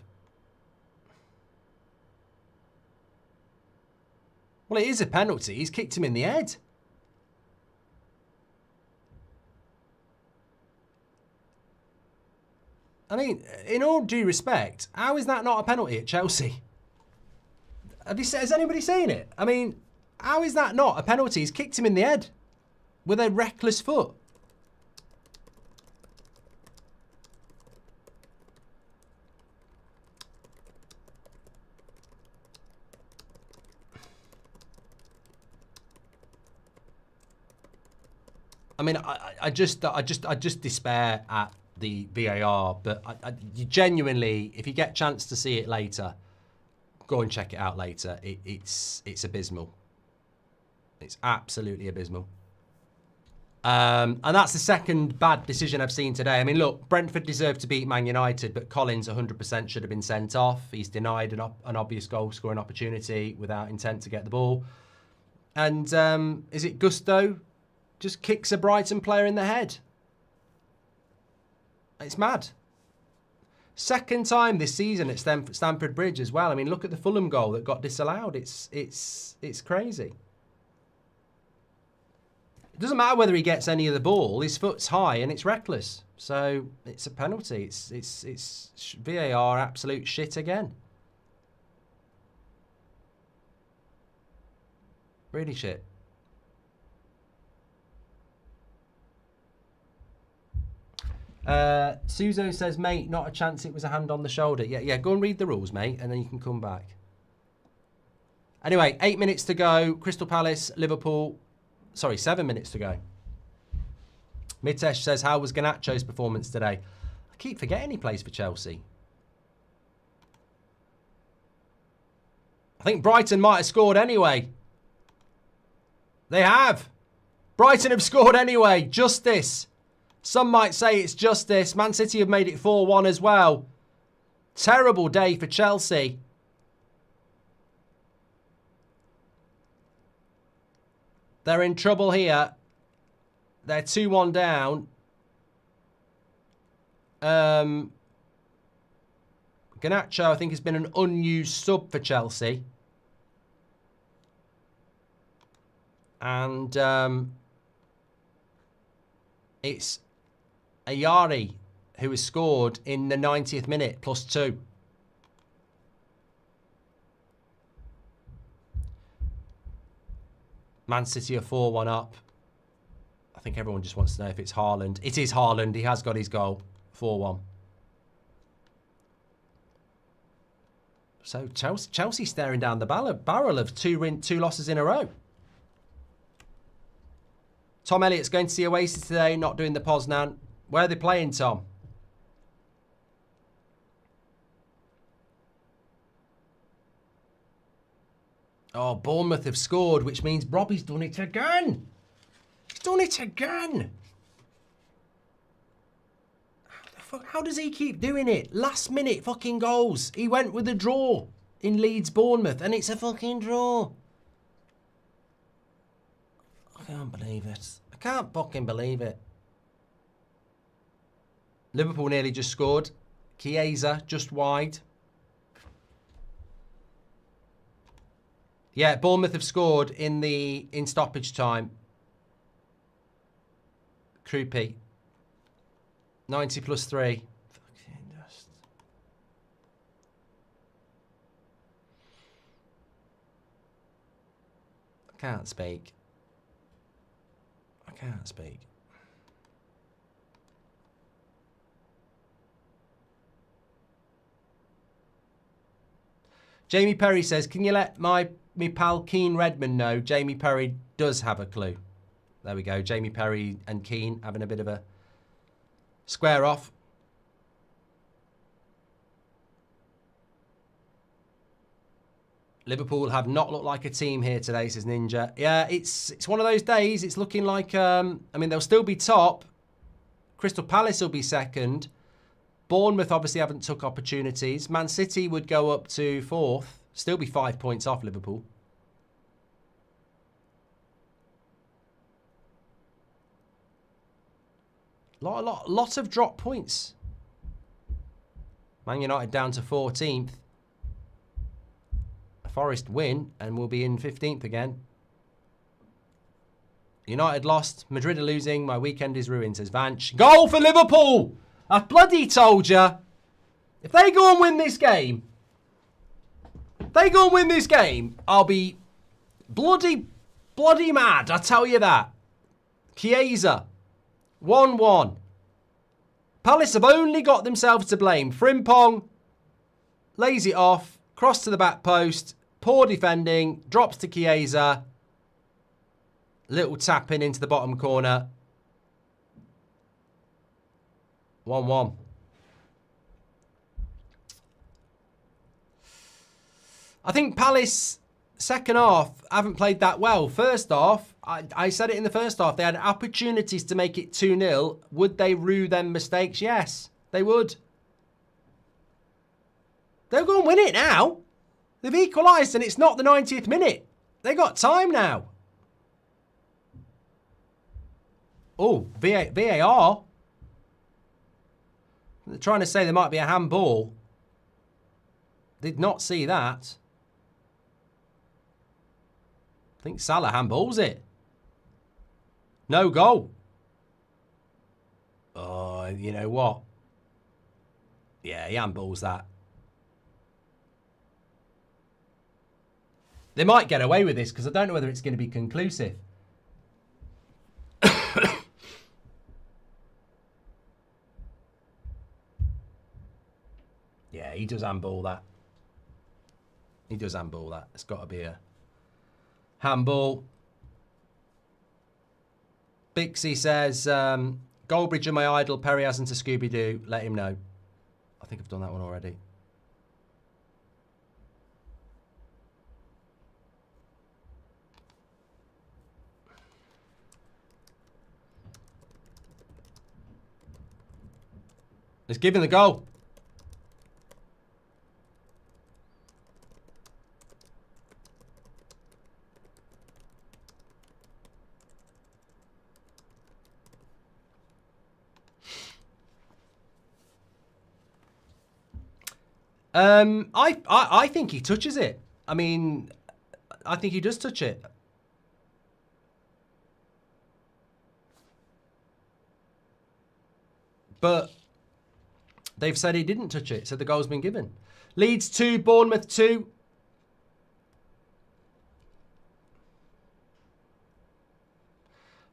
Well, it is a penalty. He's kicked him in the head. I mean, in all due respect, how is that not a penalty at Chelsea? Has anybody seen it? I mean, how is that not a penalty? He's kicked him in the head with a reckless foot. I mean, I just despair at the VAR, but you genuinely, if you get a chance to see it later, go and check it out later. It's abysmal. It's absolutely abysmal. And that's the second bad decision I've seen today. I mean, look, Brentford deserved to beat Man United, but Collins 100% should have been sent off. He's denied an obvious goal-scoring opportunity without intent to get the ball. And is it Gusto? Just kicks a Brighton player in the head. It's mad. Second time this season at Stamford Bridge as well. I mean, look at the Fulham goal that got disallowed. It's crazy. It doesn't matter whether he gets any of the ball. His foot's high and it's reckless. So it's a penalty. It's VAR absolute shit again. Really shit. Suzo says, mate, not a chance it was a hand on the shoulder. Yeah, go and read the rules, mate, and then you can come back. Anyway, 8 minutes to go. Crystal Palace, Liverpool. Sorry, 7 minutes to go. Mitesh says, how was Garnacho's performance today? I keep forgetting he plays for Chelsea. I think Brighton might have scored anyway. They have. Brighton have scored anyway. Justice. Some might say it's justice. Man City have made it 4-1 as well. Terrible day for Chelsea. They're in trouble here. They're 2-1 down. Garnacho, I think, has been an unused sub for Chelsea. And it's Ayari who has scored in the 90th minute, +2. Man City are 4-1 up. I think everyone just wants to know if it's Haaland. It is Haaland. He has got his goal. 4-1. So Chelsea staring down the barrel of two losses in a row. Tom Elliott's going to see Oasis today, not doing the Poznan. Where are they playing, Tom? Oh, Bournemouth have scored, which means Robbie's done it again. He's done it again. How does he keep doing it? Last minute fucking goals. He went with a draw in Leeds Bournemouth, and it's a fucking draw. I can't believe it. I can't fucking believe it. Liverpool nearly just scored. Chiesa just wide. Yeah, Bournemouth have scored in stoppage time. Krupi. 90 +3. Fucking dust. I can't speak. I can't speak. Jamie Perry says, can you let me pal Keane Redmond know Jamie Perry does have a clue? There we go. Jamie Perry and Keane having a bit of a square off. Liverpool have not looked like a team here today, says Ninja. Yeah, it's one of those days. It's looking like, I mean, they'll still be top. Crystal Palace will be second. Bournemouth obviously haven't took opportunities. Man City would go up to 4th. Still be 5 points off Liverpool. Lot of drop points. Man United down to 14th. Forest win and we'll be in 15th again. United lost. Madrid are losing. My weekend is ruined, says Vanch. Goal for Liverpool! I bloody told you. If they go and win this game, I'll be bloody mad. I tell you that. Chiesa. 1-1. Palace have only got themselves to blame. Frimpong lays it off. Cross to the back post. Poor defending. Drops to Chiesa. Little tapping into the bottom corner. 1-1. I think Palace, second half, haven't played that well. First half, I said it in the first half, they had opportunities to make it 2-0. Would they rue them mistakes? Yes, they would. They'll go and win it now. They've equalised and it's not the 90th minute. They got time now. Oh, VAR. They're trying to say there might be a handball. Did not see that. I think Salah handballs it. No goal. Oh, you know what? Yeah, he handballs that. They might get away with this because I don't know whether it's going to be conclusive. Yeah, he does handball that. He does handball that. It's got to be a handball. Bixie says, Goldbridge and my idol, Perry hasn't a Scooby-Doo. Let him know. I think I've done that one already. It's giving the goal. I think he touches it. I mean, I think he does touch it. But they've said he didn't touch it, so the goal's been given. Leeds 2, Bournemouth 2.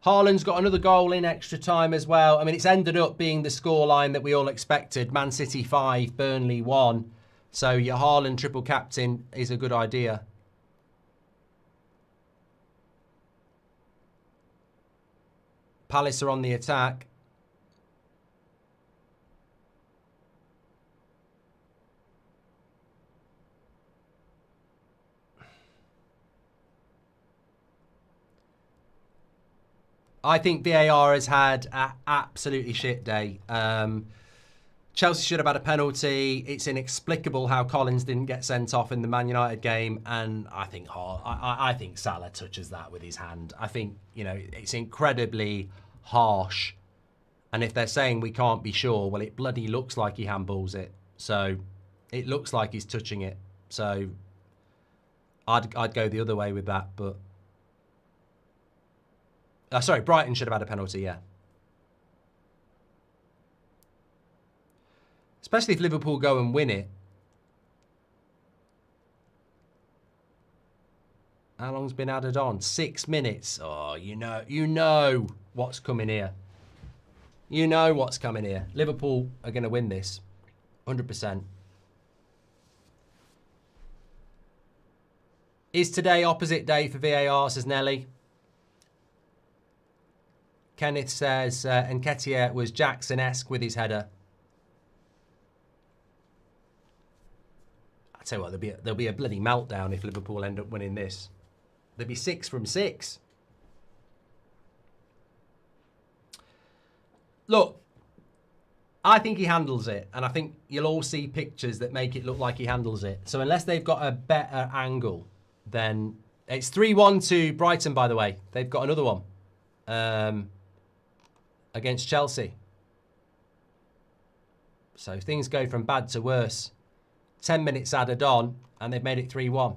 Haaland's got another goal in extra time as well. I mean, it's ended up being the scoreline that we all expected. Man City 5, Burnley 1. So your Haaland triple captain is a good idea. Palace are on the attack. I think VAR has had an absolutely shit day. Chelsea should have had a penalty. It's inexplicable how Collins didn't get sent off in the Man United game, and I think I think Salah touches that with his hand. I think, you know, it's incredibly harsh. And if they're saying we can't be sure, well, it bloody looks like he handballs it. So it looks like he's touching it. So I'd go the other way with that, but. Sorry, Brighton should have had a penalty, yeah. Especially if Liverpool go and win it. How long's been added on? 6 minutes. Oh, you know what's coming here. You know what's coming here. Liverpool are going to win this. 100%. Is today opposite day for VAR, says Nelly. Kenneth says, Nketiah was Jackson-esque with his header. I tell you what, there'll be a bloody meltdown if Liverpool end up winning this. There'll be 6 from 6. Look, I think he handles it, and I think you'll all see pictures that make it look like he handles it. So unless they've got a better angle, then it's 3-1 to Brighton, by the way. They've got another one. Against Chelsea. So things go from bad to worse. 10 minutes added on, and they've made it 3-1.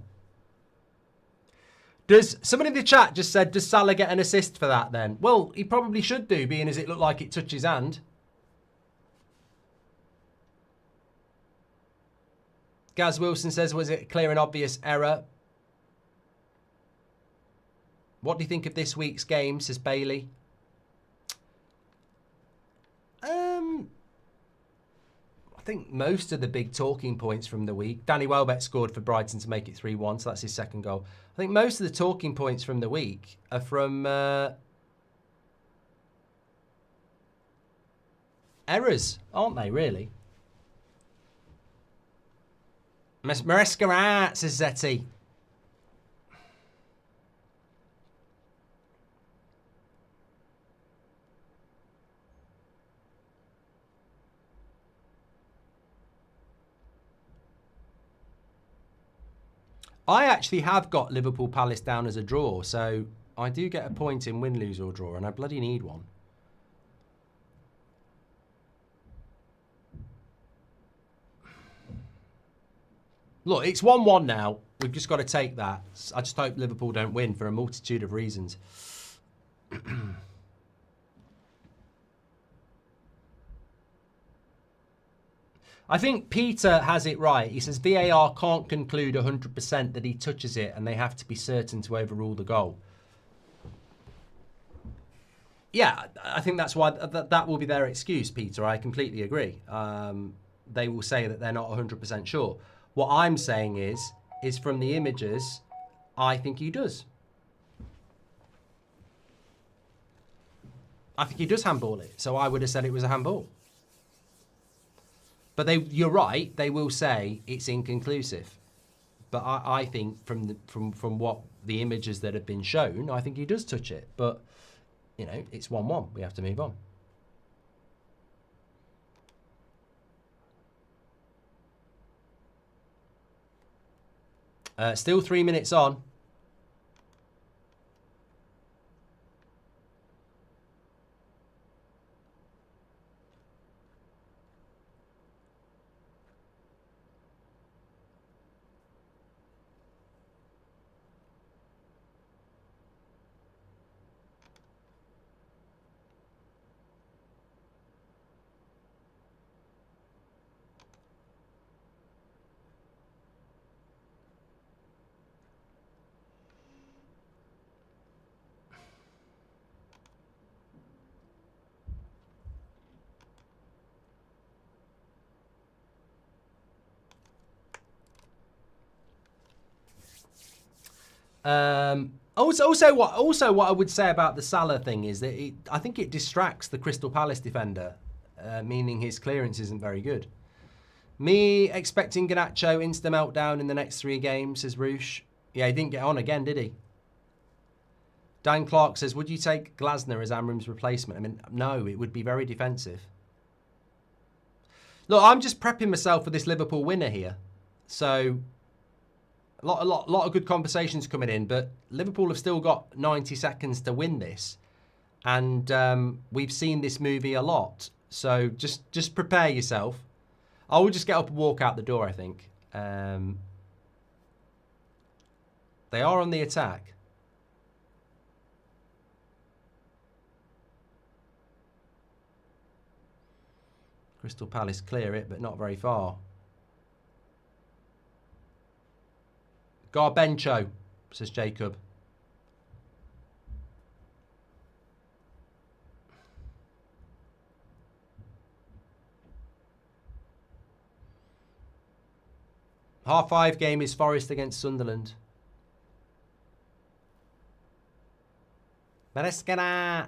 Someone in the chat just said, does Salah get an assist for that then? Well, he probably should do, being as it looked like it touched his hand. Gaz Wilson says, was it a clear and obvious error? What do you think of this week's game, says Bailey? I think most of the big talking points from the week, Danny Welbeck scored for Brighton to make it 3-1, so that's his second goal. I think most of the talking points from the week are from errors, aren't they, really? Maresca, says Zetti. I actually have got Liverpool Palace down as a draw, so I do get a point in win, lose or draw, and I bloody need one. Look, it's 1-1 now. We've just got to take that. I just hope Liverpool don't win for a multitude of reasons. I think Peter has it right. He says VAR can't conclude 100% that he touches it and they have to be certain to overrule the goal. Yeah, I think that's why that will be their excuse, Peter. I completely agree. They will say that they're not 100% sure. What I'm saying is from the images, I think he does. I think he does handball it. So I would have said it was a handball. But you're right. They will say it's inconclusive. But I think from what the images that have been shown, I think he does touch it. But you know, it's 1-1. We have to move on. Still 3 minutes on. Also, what I would say about the Salah thing is that I think it distracts the Crystal Palace defender, meaning his clearance isn't very good. Me expecting Garnacho insta meltdown in the next 3 games, says Roosh. Yeah, he didn't get on again, did he? Dan Clark says, would you take Glasner as Amram's replacement? I mean, no, it would be very defensive. Look, I'm just prepping myself for this Liverpool winner here. So a lot of good conversations coming in, but Liverpool have still got 90 seconds to win this. And we've seen this movie a lot. So just prepare yourself. I will just get up and walk out the door, I think. They are on the attack. Crystal Palace clear it, but not very far. Garbencho, says Jacob. Half-5 game is Forest against Sunderland. Mareskana.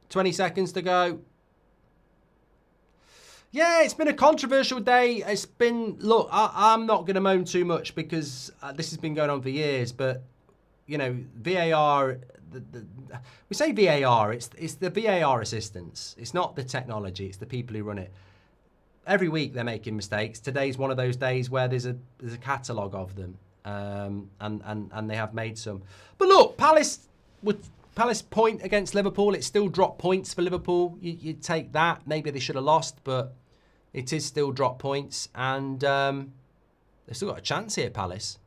20 seconds to go. Yeah, it's been a controversial day. It's been, look, I'm not going to moan too much because this has been going on for years, but, you know, VAR, we say VAR, it's the VAR assistants. It's not the technology, it's the people who run it. Every week they're making mistakes. Today's one of those days where there's a catalogue of them, and they have made some. But look, Palace point against Liverpool, it still dropped points for Liverpool. You'd take that. Maybe they should have lost, but it is still drop points. And they've still got a chance here, Palace.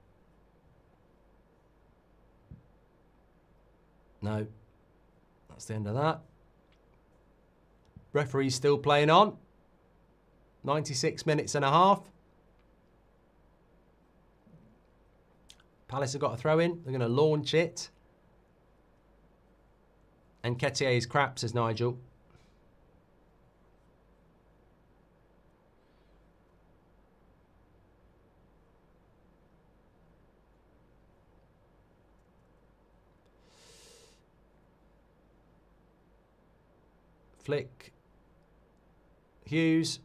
No. That's the end of that. Referee's still playing on. 96 minutes and a half. Palace have got a throw in. They're going to launch it. And Nketiah is crap, says Nigel. Flick. Hughes.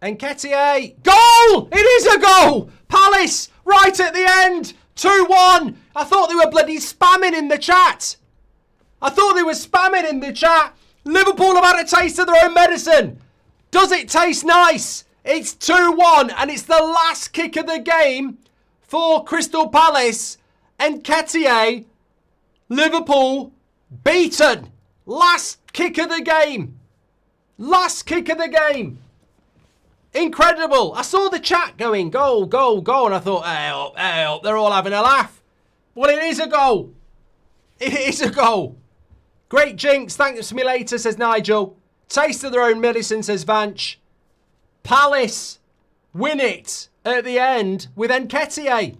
Nketiah! Goal! It is a goal! Palace, right at the end. 2-1. I thought they were bloody spamming in the chat. Liverpool have had a taste of their own medicine. Does it taste nice? It's 2-1 and it's the last kick of the game for Crystal Palace. Nketiah, Liverpool beaten. Last kick of the game. Incredible. I saw the chat going, goal, goal, goal. And I thought, hey up. They're all having a laugh. Well, it is a goal. It is a goal. Great jinx. Thanks me later, says Nigel. Taste of their own medicine, says Vanch. Palace win it at the end with Nketiah.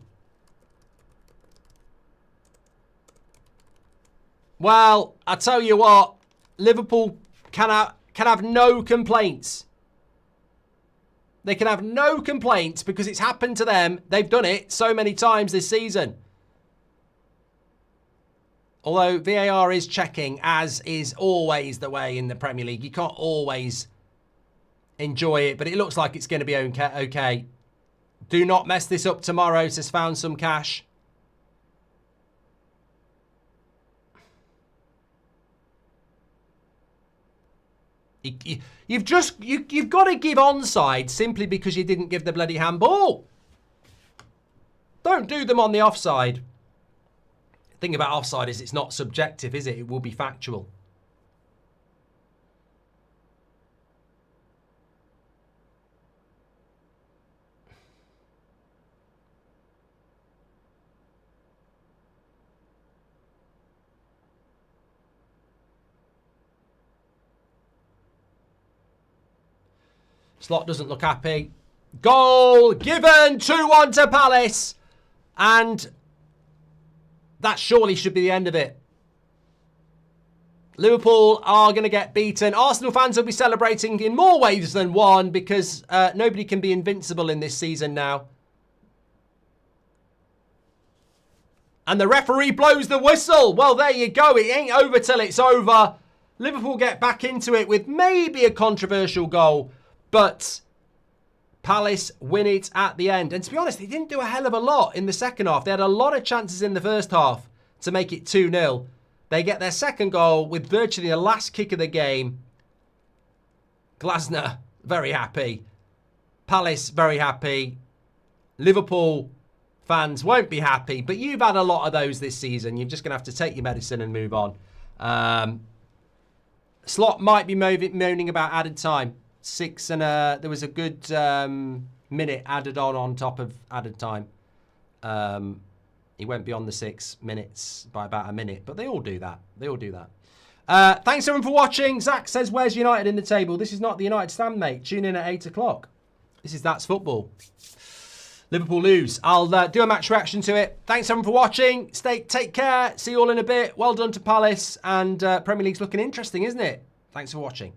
Well, I tell you what, Liverpool can have no complaints. They can have no complaints because it's happened to them. They've done it so many times this season. Although VAR is checking, as is always the way in the Premier League. You can't always enjoy it, but it looks like it's going to be okay. Do not mess this up tomorrow, says Found Some Cash. You've got to give onside simply because you didn't give the bloody handball. Don't do them on the offside. The thing about offside is it's not subjective, is it? It will be factual. Slot doesn't look happy. Goal given, 2-1 to Palace. And that surely should be the end of it. Liverpool are going to get beaten. Arsenal fans will be celebrating in more ways than one because nobody can be invincible in this season now. And the referee blows the whistle. Well, there you go. It ain't over till it's over. Liverpool get back into it with maybe a controversial goal. But Palace win it at the end. And to be honest, they didn't do a hell of a lot in the second half. They had a lot of chances in the first half to make it 2-0. They get their second goal with virtually the last kick of the game. Glasner, very happy. Palace, very happy. Liverpool fans won't be happy. But you've had a lot of those this season. You're just going to have to take your medicine and move on. Slot might be moaning about added time. 6 and there was a good minute added on top of added time. He went beyond the 6 minutes by about a minute, but they all do that. Thanks everyone for watching. Zach says, where's United in the table? This is not the United stand, mate. Tune in at 8 o'clock. This is That's Football. Liverpool lose. I'll do a match reaction to it. Thanks everyone for watching. Take care. See you all in a bit. Well done to Palace. And Premier League's looking interesting, isn't it? Thanks for watching.